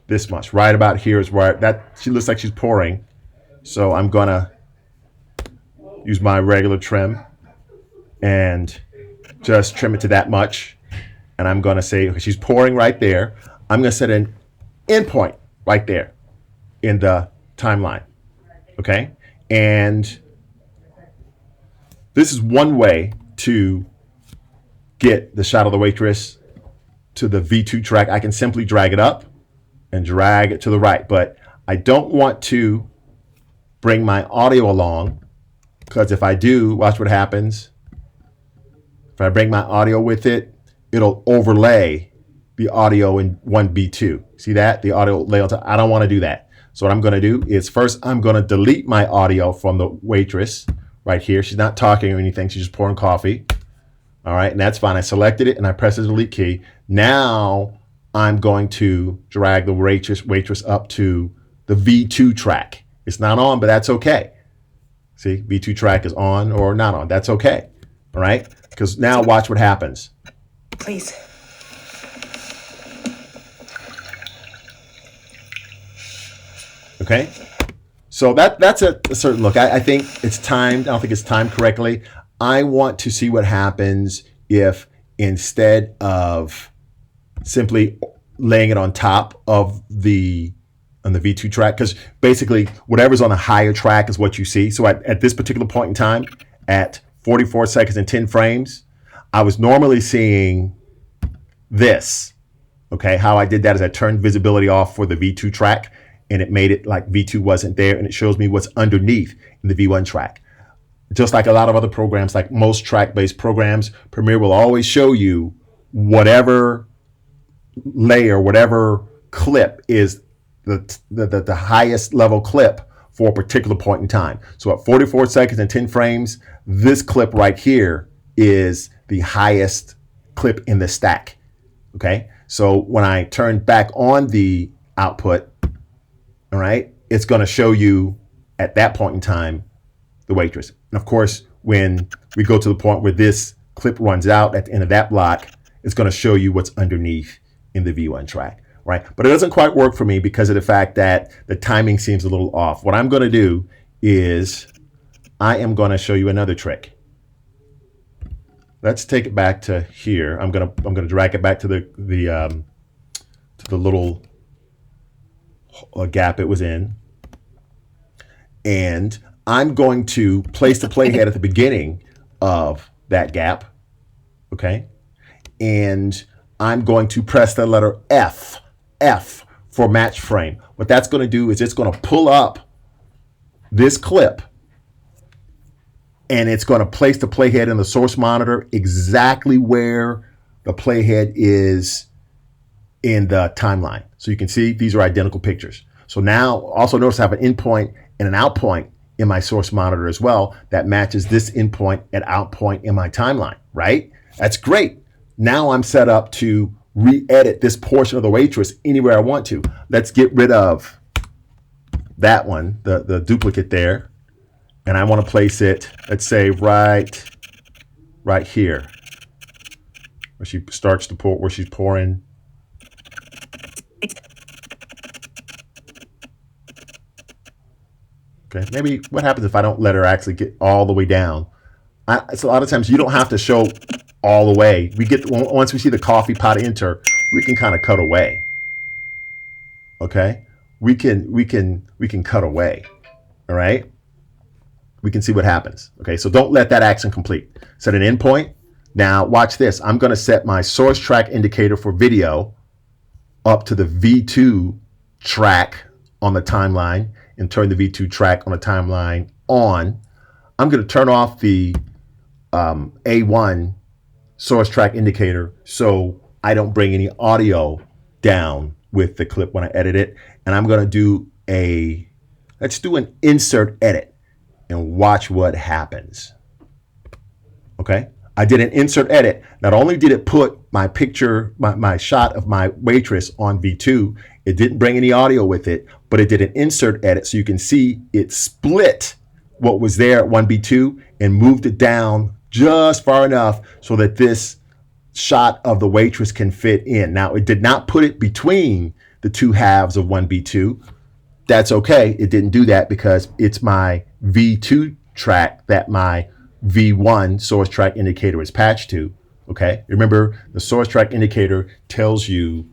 this much. Right about here is where she looks like she's pouring. So I'm gonna use my regular trim and just trim it to that much. And I'm gonna say, okay, she's pouring right there. I'm gonna set an endpoint right there in the timeline. Okay? And this is one way to get the shot of the waitress to the V2 track. I can simply drag it up and drag it to the right, but I don't want to bring my audio along, because if I do, watch what happens. If I bring my audio with it, it'll overlay the audio in 1B2. See that? The audio lay on top. I don't want to do that. So what I'm going to do is first I'm going to delete my audio from the waitress right here. She's not talking or anything. She's just pouring coffee. All right, and that's fine. I selected it and I pressed the delete key. Now I'm going to drag the waitress up to the V2 track. It's not on, but that's okay. See, V2 track is on or not on. That's okay. All right, because now watch what happens. Please. Okay, so that's a certain look. I think it's timed. I don't think it's timed correctly. I want to see what happens if instead of simply laying it on top of the V2 track, because basically whatever's on a higher track is what you see. So at this particular point in time, at 44 seconds and 10 frames, I was normally seeing this. Okay, how I did that is I turned visibility off for the V2 track, and it made it like V2 wasn't there, and it shows me what's underneath in the V1 track. Just like a lot of other programs, like most track-based programs, Premiere will always show you whatever layer, whatever clip is the highest level clip for a particular point in time. So at 44 seconds and 10 frames, this clip right here is the highest clip in the stack. Okay, so when I turn back on the output, all right, it's going to show you at that point in time the waitress. And of course, when we go to the point where this clip runs out at the end of that block, it's going to show you what's underneath in the V1 track, right? But it doesn't quite work for me because of the fact that the timing seems a little off. What I'm going to do is I am going to show you another trick. Let's take it back to here. I'm gonna drag it back to the little gap it was in, and I'm going to place the playhead at the beginning of that gap. Okay, and I'm going to press the letter F for match frame. What that's going to do is it's going to pull up this clip and it's going to place the playhead in the source monitor exactly where the playhead is in the timeline. So you can see these are identical pictures. So now also notice I have an in point and an out point in my source monitor as well that matches this in point and out point in my timeline, right? That's great. Now I'm set up to re-edit this portion of the waitress anywhere I want to. Let's get rid of that one, the duplicate there. And I want to place it, let's say right here, where she starts to pour, where she's pouring. Okay, maybe what happens if I don't let her actually get all the way down? It's a lot of times you don't have to show all the way. We get, once we see the coffee pot enter, we can kind of cut away. Okay, we can cut away. All right, we can see what happens. Okay, so don't let that action complete. Set an endpoint. Now watch this. I'm going to set my source track indicator for video up to the V2 track on the timeline and turn the V2 track on the timeline on. I'm going to turn off the A1 source track indicator so I don't bring any audio down with the clip when I edit it. And I'm going to do let's do an insert edit and watch what happens. Okay, I did an insert edit. Not only did it put my picture, my shot of my waitress on V2, it didn't bring any audio with it, but it did an insert edit so you can see it split what was there at 1B2 and moved it down just far enough so that this shot of the waitress can fit in. Now, it did not put it between the two halves of 1B2. That's okay. It didn't do that because it's my V2 track that my V1 source track indicator is patched to. Okay, remember the source track indicator tells you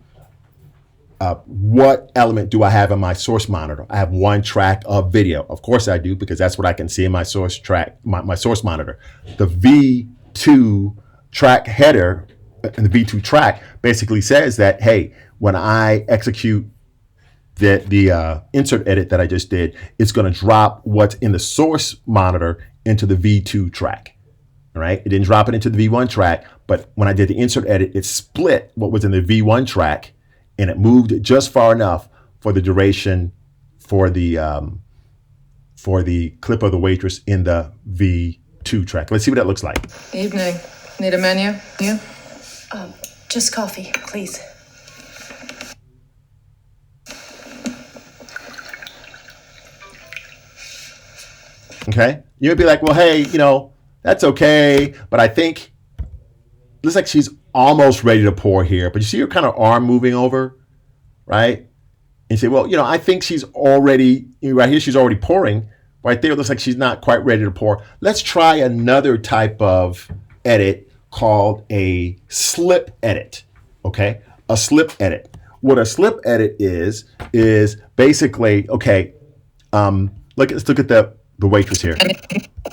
what element do I have in my source monitor. I have one track of video. Of course I do, because that's what I can see in my source track, my source monitor. The V2 track header and the V2 track basically says that, hey, when I execute the insert edit that I just did, it's going to drop what's in the source monitor into the V2 track. All right, it didn't drop it into the V1 track, but when I did the insert edit, it split what was in the V1 track and it moved it just far enough for the duration for the clip of the waitress in the V2 track. Let's see what that looks like. Evening. Need a menu? You? Just coffee, please. Okay, you would be like, well, hey, that's okay, but I think looks like she's almost ready to pour here, but you see her kind of arm moving over, right? And you say, well, I think she's already, right here, she's already pouring. Right there, it looks like she's not quite ready to pour. Let's try another type of edit called a slip edit, okay? A slip edit. What a slip edit is basically, okay, let's look at the waitress here.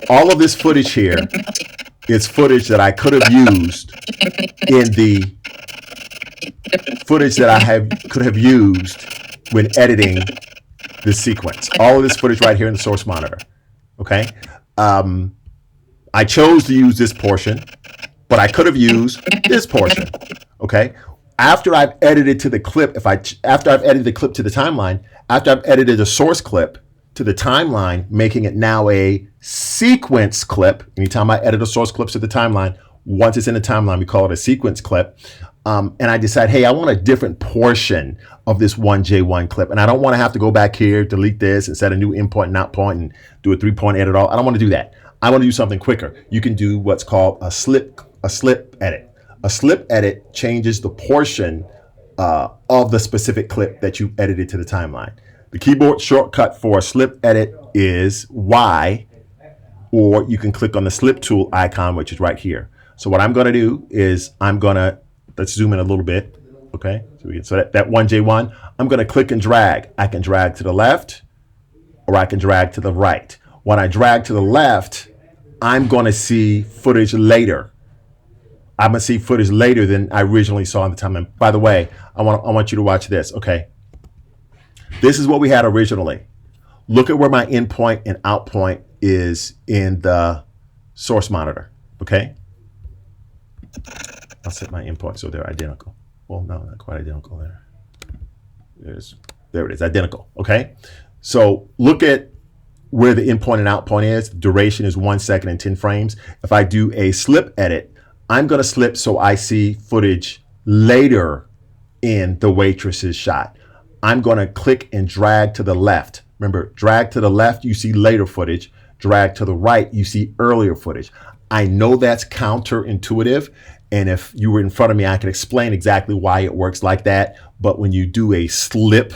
All of this footage here is footage that I could have used in the footage that could have used when editing this sequence. All of this footage right here in the source monitor. Okay, I chose to use this portion, but I could have used this portion. Okay, after I've edited to the clip, after I've edited the clip to the timeline, after I've edited the source clip to the timeline, making it now a sequence clip. Anytime I edit a source clip to the timeline, once it's in the timeline, we call it a sequence clip. And I decide, hey, I want a different portion of this 1J1 clip. And I don't want to have to go back here, delete this, and set a new in point and out point and do a 3-point edit all. I don't want to do that. I want to do something quicker. You can do what's called a slip edit. A slip edit changes the portion of the specific clip that you edited to the timeline. The keyboard shortcut for a slip edit is Y, or you can click on the slip tool icon, which is right here. So what I'm going to do is let's zoom in a little bit. Okay, so that 1J1, I'm going to click and drag. I can drag to the left or I can drag to the right. When I drag to the left, I'm going to see footage later. I'm going to see footage later than I originally saw in the timeline. By the way, I want you to watch this. Okay. This is what we had originally. Look at where my in point and out point is in the source monitor, okay? I'll set my in point so they're identical. Well, no, not quite identical there. There it is, identical, okay? So look at where the in point and out point is. The duration is 1 second and 10 frames. If I do a slip edit, I'm gonna slip so I see footage later in the waitress's shot. I'm gonna click and drag to the left. Remember, drag to the left, you see later footage. Drag to the right, you see earlier footage. I know that's counterintuitive, and if you were in front of me, I could explain exactly why it works like that. But when you do a slip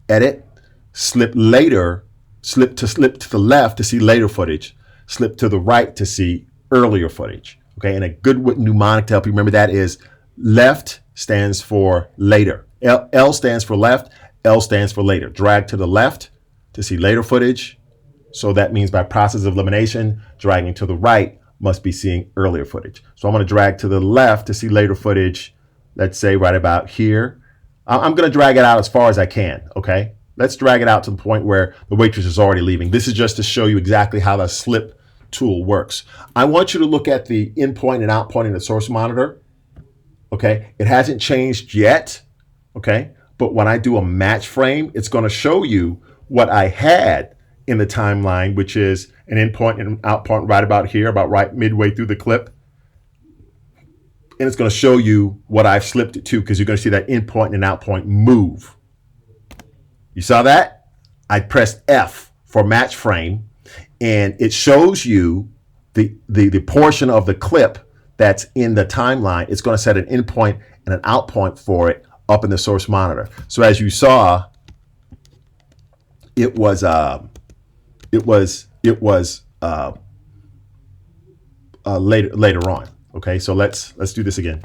edit, slip later, slip to the left to see later footage, slip to the right to see earlier footage. Okay, and a good mnemonic to help you remember that is left stands for later. L stands for left, L stands for later. Drag to the left to see later footage. So that means by process of elimination, dragging to the right must be seeing earlier footage. So I'm going to drag to the left to see later footage, let's say right about here. I'm going to drag it out as far as I can, okay? Let's drag it out to the point where the waitress is already leaving. This is just to show you exactly how the slip tool works. I want you to look at the in point and out point in the source monitor, okay? It hasn't changed yet, okay? But when I do a match frame, it's going to show you what I had in the timeline, which is an in point and out point right about here, about right midway through the clip. And it's going to show you what I've slipped it to, because you're going to see that in point and out point move. You saw that? I pressed F for match frame, and it shows you the portion of the clip that's in the timeline. It's going to set an in point and an out point for it up in the source monitor. So as you saw, it was later on. Okay, so let's do this again.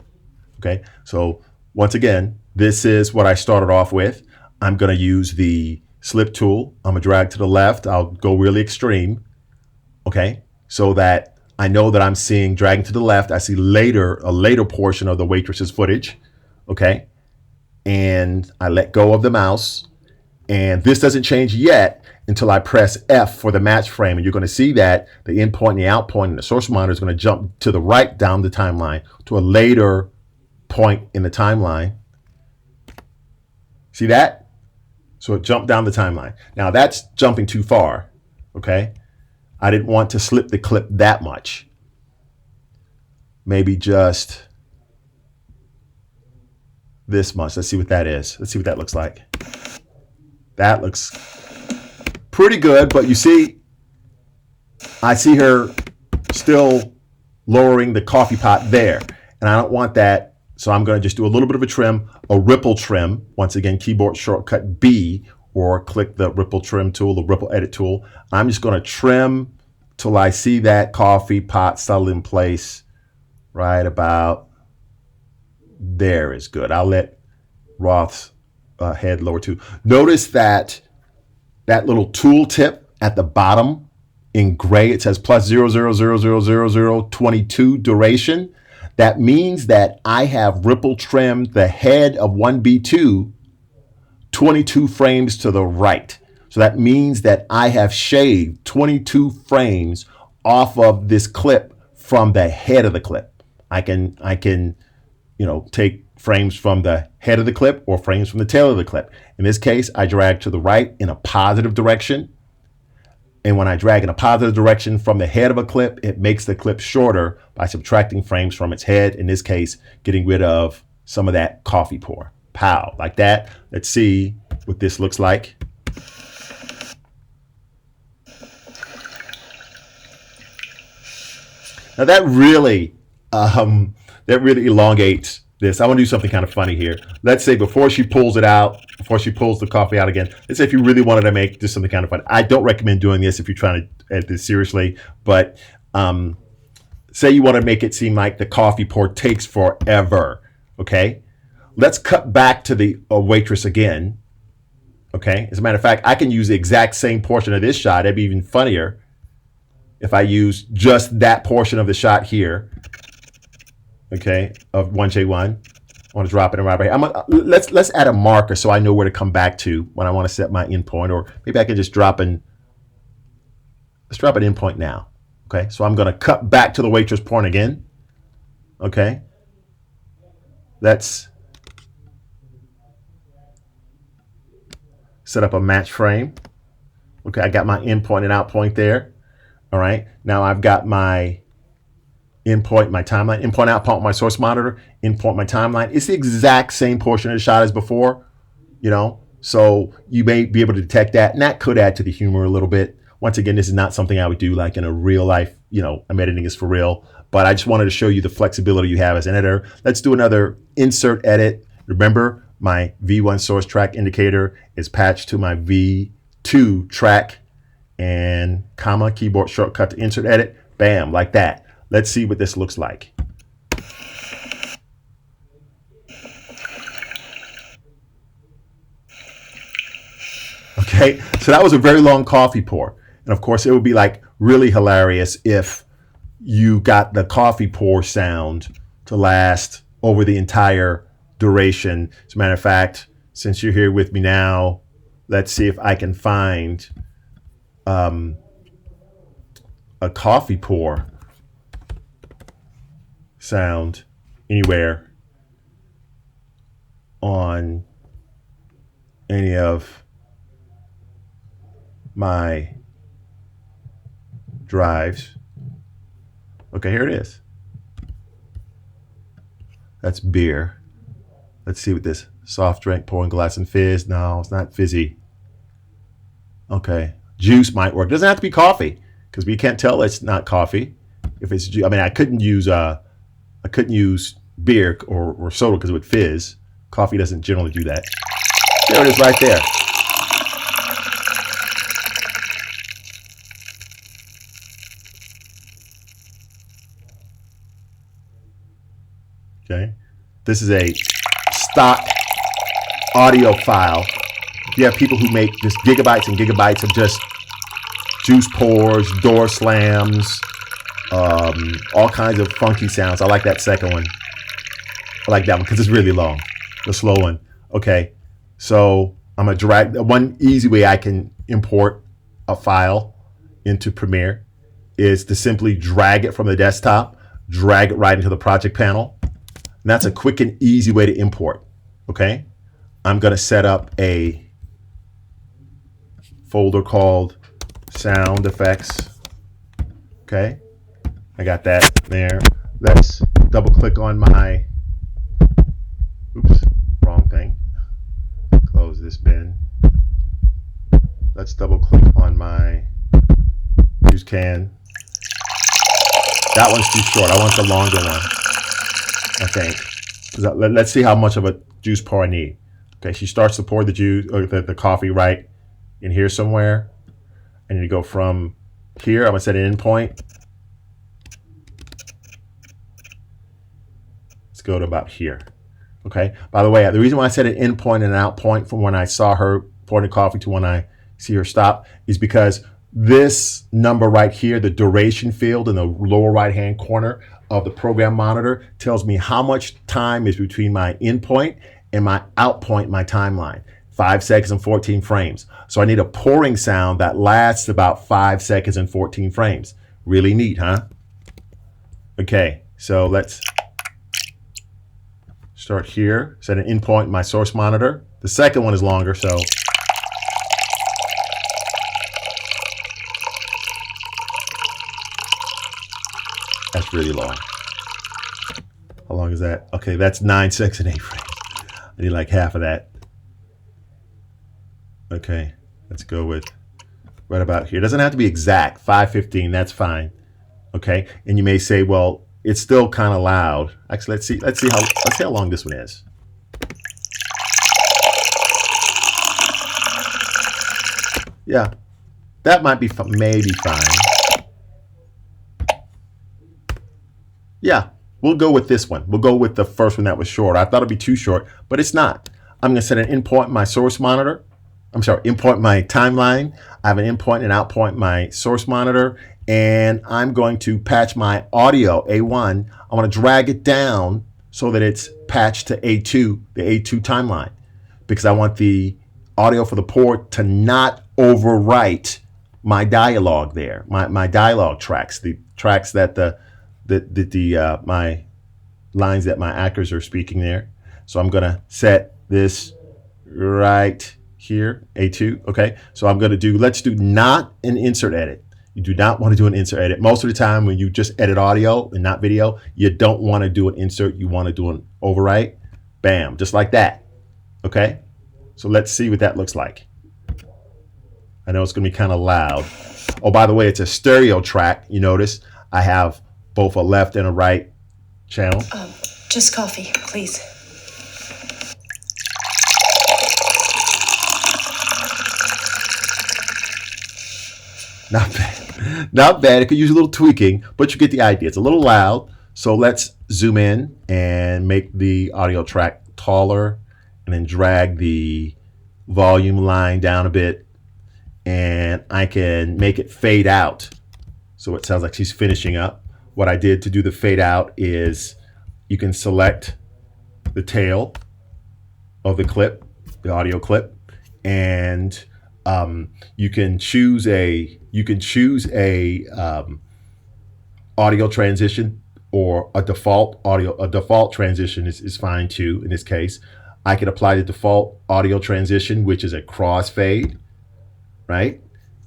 Okay, so once again, this is what I started off with. I'm going to use the slip tool. I'm going to drag to the left. I'll go really extreme. Okay, so that I know that I'm seeing, dragging to the left, I see a later portion of the waitress's footage. Okay, and I let go of the mouse, and this doesn't change yet until I press F for the match frame. And you're going to see that the in point and the out point in the source monitor is going to jump to the right down the timeline to a later point in the timeline. See that? So it jumped down the timeline. Now that's jumping too far, okay? I didn't want to slip the clip that much. Maybe just this much. Let's see what that is. Let's see what that looks like. That looks pretty good, but you see, I see her still lowering the coffee pot there, and I don't want that. So I'm going to just do a little bit of a trim, a ripple trim. Once again, keyboard shortcut B, or click the ripple trim tool, the ripple edit tool. I'm just going to trim till I see that coffee pot settle in place right about there is good. I'll let Roth's head lower too. Notice that little tool tip at the bottom in gray, it says plus 0.0000022 duration. That means that I have ripple trimmed the head of 1B2 22 frames to the right. So that means that I have shaved 22 frames off of this clip from the head of the clip. I can take frames from the head of the clip or frames from the tail of the clip. In this case, I drag to the right in a positive direction. And when I drag in a positive direction from the head of a clip, it makes the clip shorter by subtracting frames from its head. In this case, getting rid of some of that coffee pour. Pow, like that. Let's see what this looks like. Now that really elongates this. I want to do something kind of funny here. Let's say before she pulls it out, before she pulls the coffee out again, let's say if you really wanted to make just something kind of fun. I don't recommend doing this if you're trying to edit this seriously, but say you want to make it seem like the coffee pour takes forever, okay? Let's cut back to the waitress again, okay? As a matter of fact, I can use the exact same portion of this shot. It'd be even funnier if I use just that portion of the shot here, okay, of 1J1. I want to drop it in right here. Let's add a marker so I know where to come back to when I want to set my endpoint, or maybe I can just drop in. Let's drop an endpoint now. Okay, so I'm going to cut back to the waitress point again. Okay, let's set up a match frame. Okay, I got my endpoint and out point there. All right, now I've got my endpoint, my timeline, endpoint, out point, my source monitor, endpoint, my timeline. It's the exact same portion of the shot as before, you know, so you may be able to detect that, and that could add to the humor a little bit. Once again, this is not something I would do like in a real life, you know, I'm editing this for real, but I just wanted to show you the flexibility you have as an editor. Let's do another insert edit. Remember, my V1 source track indicator is patched to my V2 track, and comma, keyboard shortcut to insert edit, bam, like that. Let's see what this looks like. Okay, so that was a very long coffee pour. And of course, it would be like really hilarious if you got the coffee pour sound to last over the entire duration. As a matter of fact, since you're here with me now, let's see if I can find a coffee pour sound anywhere on any of my drives. Okay, here it is. That's beer. Let's see what this soft drink, pouring glass and fizz. No, it's not fizzy. Okay, juice might work. Doesn't have to be coffee because we can't tell it's not coffee. If it's, I mean, I couldn't use beer or soda because it would fizz. Coffee doesn't generally do that. There it is right there. Okay, this is a stock audio file. You have people who make just gigabytes and gigabytes of just juice pours, door slams, all kinds of funky sounds. I like that second one. I like that one because it's really long, the slow one. Okay, so I'm gonna drag. One easy way I can import a file into Premiere is to simply drag it from the desktop, drag it right into the project panel. And that's a quick and easy way to import. Okay, I'm gonna set up a folder called sound effects. Okay, I got that there. Let's double click on my, oops, wrong thing. Close this bin. Let's double click on my juice can. That one's too short. I want the longer one, I think. Let's see how much of a juice pour I need. Okay, she starts to pour the juice or the coffee right in here somewhere. I need to go from here. I'm gonna set an endpoint. Let's go to about here. Okay. By the way, the reason why I set an endpoint and an out point from when I saw her pouring the coffee to when I see her stop is because this number right here, the duration field in the lower right-hand corner of the program monitor, tells me how much time is between my endpoint and my out point, my timeline. 5 seconds and 14 frames. So I need a pouring sound that lasts about 5 seconds and 14 frames. Really neat, huh? Okay, so let's start here. Set an endpoint in my source monitor. The second one is longer, so that's really long. How long is that? Okay, that's 9 seconds and 8 frames. I need like half of that. Okay, let's go with right about here. It doesn't have to be exact. 5:15, that's fine. Okay, and you may say, well, it's still kind of loud. Actually, let's see how long this one is. Yeah, that might be maybe fine. Yeah, we'll go with this one. We'll go with the first one that was short. I thought it'd be too short, but it's not. I'm gonna set an endpoint in my source monitor. I'm sorry, endpoint my timeline. I have an endpoint and out point my source monitor, and I'm going to patch my audio A1. I want to drag it down so that it's patch to A2, the A2 timeline, because I want the audio for the port to not overwrite my dialogue there, my dialogue tracks, the tracks that my lines that my actors are speaking there. So I'm gonna set this right here, A2. Okay, so I'm gonna do, let's do not an insert edit. You do not want to do an insert edit. Most of the time when you just edit audio and not video, you don't want to do an insert. You want to do an overwrite. Bam, just like that. Okay, so let's see what that looks like. I know it's going to be kind of loud. Oh, by the way, it's a stereo track. You notice I have both a left and a right channel. Just coffee, please. Not bad. Not bad. It could use a little tweaking, but you get the idea. It's a little loud. So let's zoom in and make the audio track taller and then drag the volume line down a bit. And I can make it fade out. So it sounds like she's finishing up. What I did to do the fade out is you can select the tail of the clip, the audio clip, and you can choose a audio transition or a default audio. A default transition is fine too. In this case, I can apply the default audio transition, which is a crossfade, right?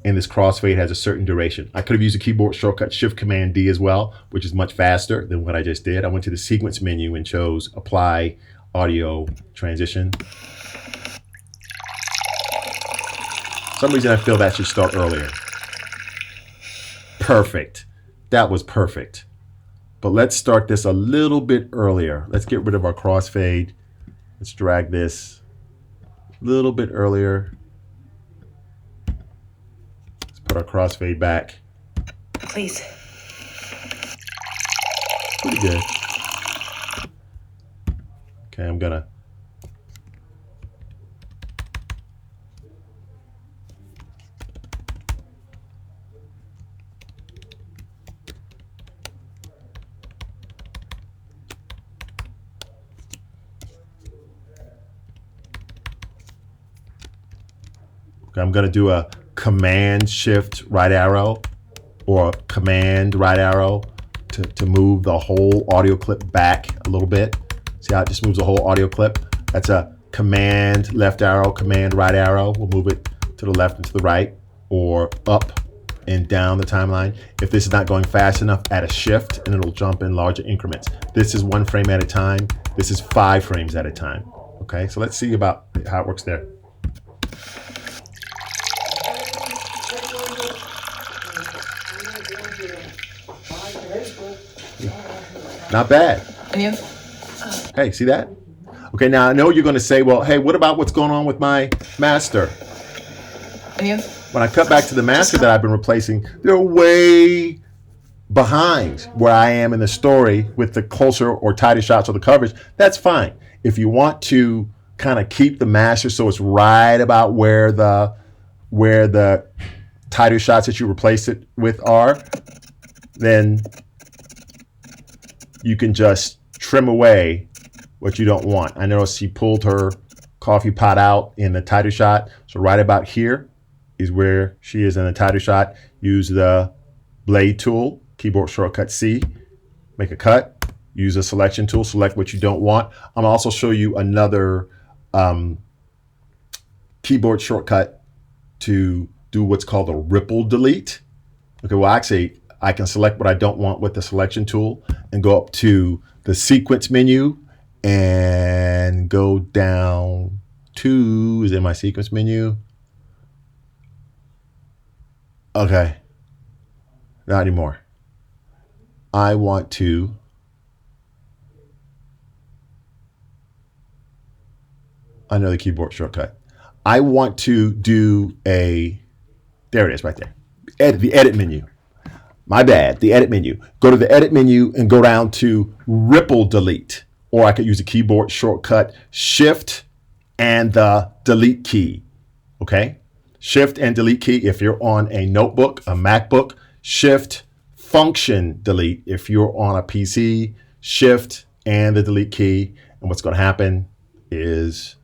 And this crossfade has a certain duration. I could have used a keyboard shortcut Shift Command D as well, which is much faster than what I just did. I went to the sequence menu and chose Apply Audio Transition. For some reason I feel that should start earlier. Perfect. That was perfect. But let's start this a little bit earlier. Let's get rid of our crossfade. Let's drag this a little bit earlier. Let's put our crossfade back. Please. Pretty good. Okay, I'm gonna do a Command Shift right arrow or Command right arrow to move the whole audio clip back a little bit. See how it just moves the whole audio clip? That's a Command left arrow, Command right arrow. We'll move it to the left and to the right, or up and down the timeline. If this is not going fast enough, add a Shift and it'll jump in larger increments. This is 1 frame at a time. This is 5 frames at a time. Okay, so let's see about how it works there. Not bad. And you? Hey, see that? Okay, now I know you're going to say, well, hey, what about what's going on with my master? And you? When I cut back to the master that I've been replacing, they're way behind where I am in the story with the closer or tighter shots of the coverage. That's fine. If you want to kind of keep the master so it's right about where the tighter shots that you replace it with are, then you can just trim away what you don't want. I noticed she pulled her coffee pot out in the tighter shot. So right about here is where she is in the tighter shot. Use the blade tool, keyboard shortcut C, make a cut. Use a selection tool, select what you don't want. I'm gonna also show you another keyboard shortcut to do what's called a ripple delete. Okay, well actually, I can select what I don't want with the selection tool and go up to the sequence menu and go down to, is in my sequence menu? Okay, not anymore. I want to another keyboard shortcut. I want to do a, there it is right there, the edit menu. My bad, the edit menu. Go to the edit menu and go down to ripple delete. Or I could use a keyboard shortcut, Shift and the delete key, okay? Shift and delete key if you're on a notebook, a MacBook. Shift, function delete if you're on a PC. Shift and the delete key. And And what's going to happen is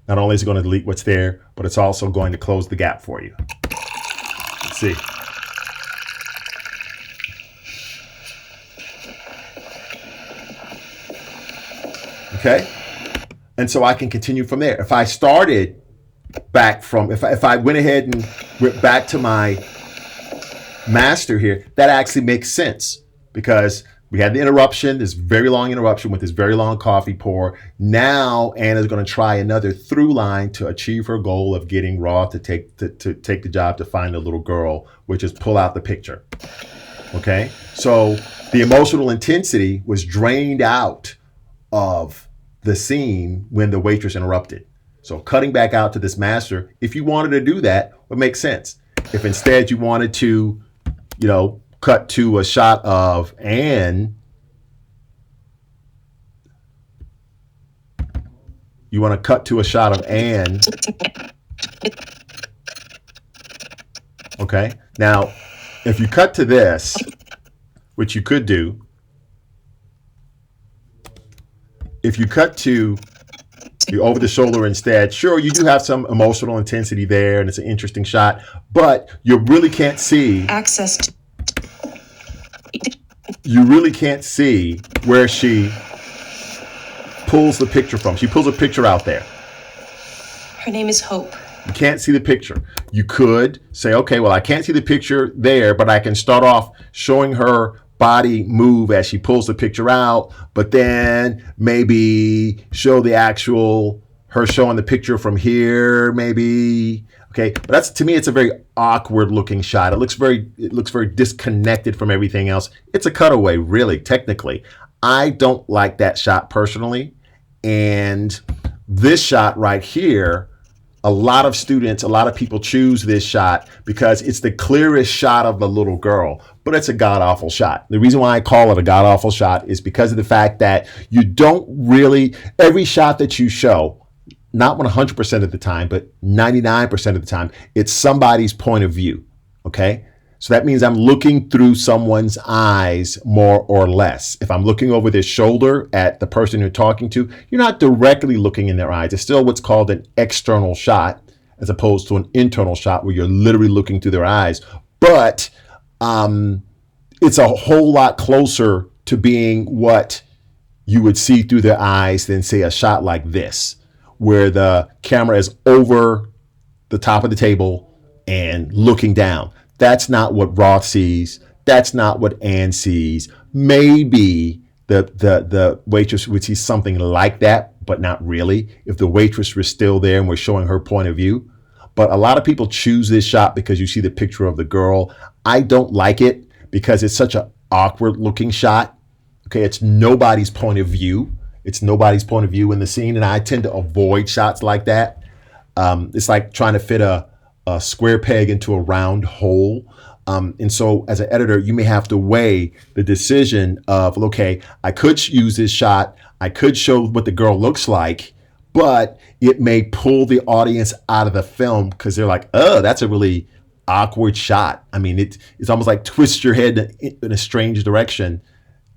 not only is it going to delete what's there, but it's also going to close the gap for you. Let's see. Okay. And so I can continue from there. If I started back from, if I went ahead and went back to my master here, that actually makes sense because we had the interruption, this very long interruption with this very long coffee pour. Now Anna's going to try another through line to achieve her goal of getting Roth to take the job to find the little girl, which is pull out the picture. Okay, so the emotional intensity was drained out of the scene when the waitress interrupted. So cutting back out to this master, if you wanted to do that, would make sense. If instead you wanted to, cut to a shot of Ann, you want to cut to a shot of Ann. Okay. Now, if you cut to this, which you could do, if you cut to the over the shoulder instead, sure, you do have some emotional intensity there and it's an interesting shot, but you really can't see where she pulls the picture from. She pulls a picture out there. Her name is Hope. You can't see the picture. You could say, okay, well, I can't see the picture there, but I can start off showing her body move as she pulls the picture out, but then maybe show the actual her showing the picture from here, maybe. Okay, but that's, to me, it's a very awkward looking shot. It looks very disconnected from everything else. It's a cutaway, really, technically. I don't like that shot personally. And this shot right here, a lot of people choose this shot because it's the clearest shot of the little girl, but it's a god-awful shot. The reason why I call it a god-awful shot is because of the fact that you don't really, every shot that you show, not 100% of the time, but 99% of the time, it's somebody's point of view, okay? So that means I'm looking through someone's eyes more or less. If I'm looking over their shoulder at the person you're talking to, you're not directly looking in their eyes. It's still what's called an external shot as opposed to an internal shot where you're literally looking through their eyes. But it's a whole lot closer to being what you would see through their eyes than, say, a shot like this, where the camera is over the top of the table and looking down. That's not what Roth sees. That's not what Ann sees. Maybe the waitress would see something like that, but not really, if the waitress was still there and we're showing her point of view. But a lot of people choose this shot because you see the picture of the girl. I don't like it because it's such an awkward looking shot. Okay, it's nobody's point of view. It's nobody's point of view in the scene, and I tend to avoid shots like that. It's like trying to fit a square peg into a round hole. And so as an editor, you may have to weigh the decision of, okay, I could use this shot. I could show what the girl looks like, but it may pull the audience out of the film because they're like, oh, that's a really awkward shot. I mean, it's almost like twist your head in a strange direction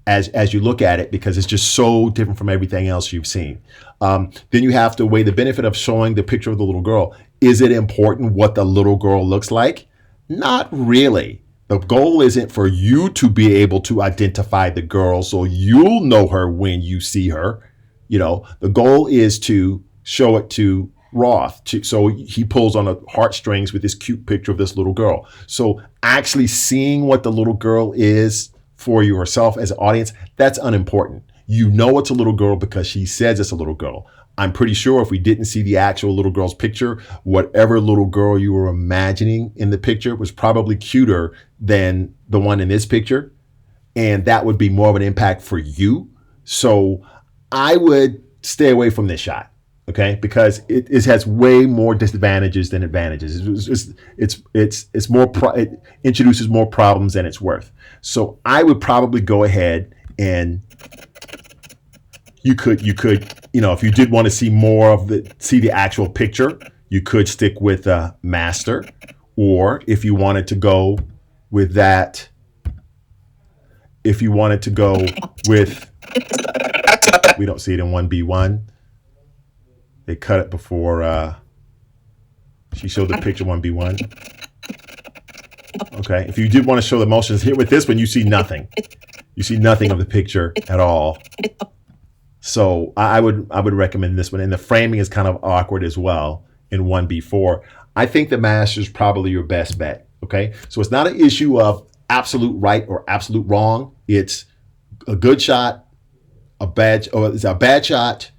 as you look at it because it's just so different from everything else you've seen. Then you have to weigh the benefit of showing the picture of the little girl. Is it important what the little girl looks like? Not really. The goal isn't for you to be able to identify the girl so you'll know her when you see her. The goal is to show it to Roth. So he pulls on the heartstrings with this cute picture of this little girl. So actually seeing what the little girl is for yourself as an audience, that's unimportant. You know it's a little girl because she says it's a little girl. I'm pretty sure if we didn't see the actual little girl's picture, whatever little girl you were imagining in the picture was probably cuter than the one in this picture. And that would be more of an impact for you. So I would stay away from this shot, okay? Because it has way more disadvantages than advantages. It introduces more problems than it's worth. So I would probably go ahead and you could, if you did want to see the actual picture, you could stick with master, or if you wanted to go with We don't see it in 1B1. They cut it before she showed the picture 1B1. Okay, if you did want to show the motions here with this one, you see nothing. You see nothing of the picture at all. So I would recommend this one. And the framing is kind of awkward as well in 1B4. I think the master is probably your best bet. Okay, so it's not an issue of absolute right or absolute wrong. It's a good shot, it's a bad shot,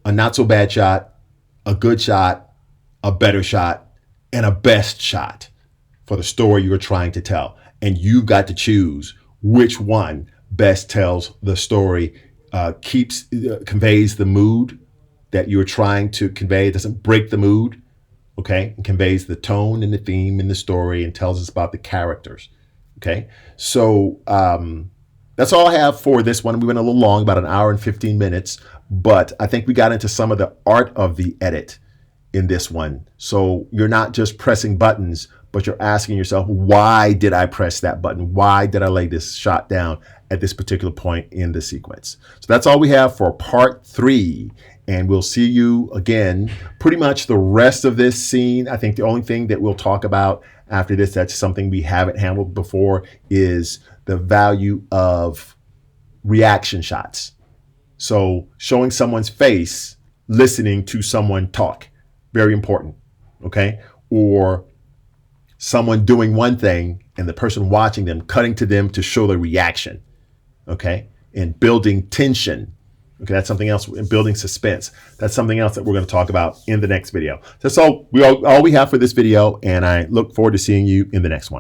a not so bad shot, a good shot, a better shot, and a best shot for the story you're trying to tell. And you've got to choose which one best tells the story, conveys the mood that you're trying to convey. It doesn't break the mood, okay? It conveys the tone and the theme in the story and tells us about the characters, okay? So that's all I have for this one. We went a little long, about an hour and 15 minutes, but I think we got into some of the art of the edit in this one. So you're not just pressing buttons, but you're asking yourself, why did I press that button? Why did I lay this shot down at this particular point in the sequence? So that's all we have for part 3. And we'll see you again, pretty much the rest of this scene. I think the only thing that we'll talk about after this, that's something we haven't handled before, is the value of reaction shots. So showing someone's face, listening to someone talk, very important, okay? Or someone doing one thing and the person watching them, cutting to them to show the reaction, okay? And building tension, okay? That's something else, and building suspense. That's something else that we're gonna talk about in the next video. That's all we have for this video, and I look forward to seeing you in the next one.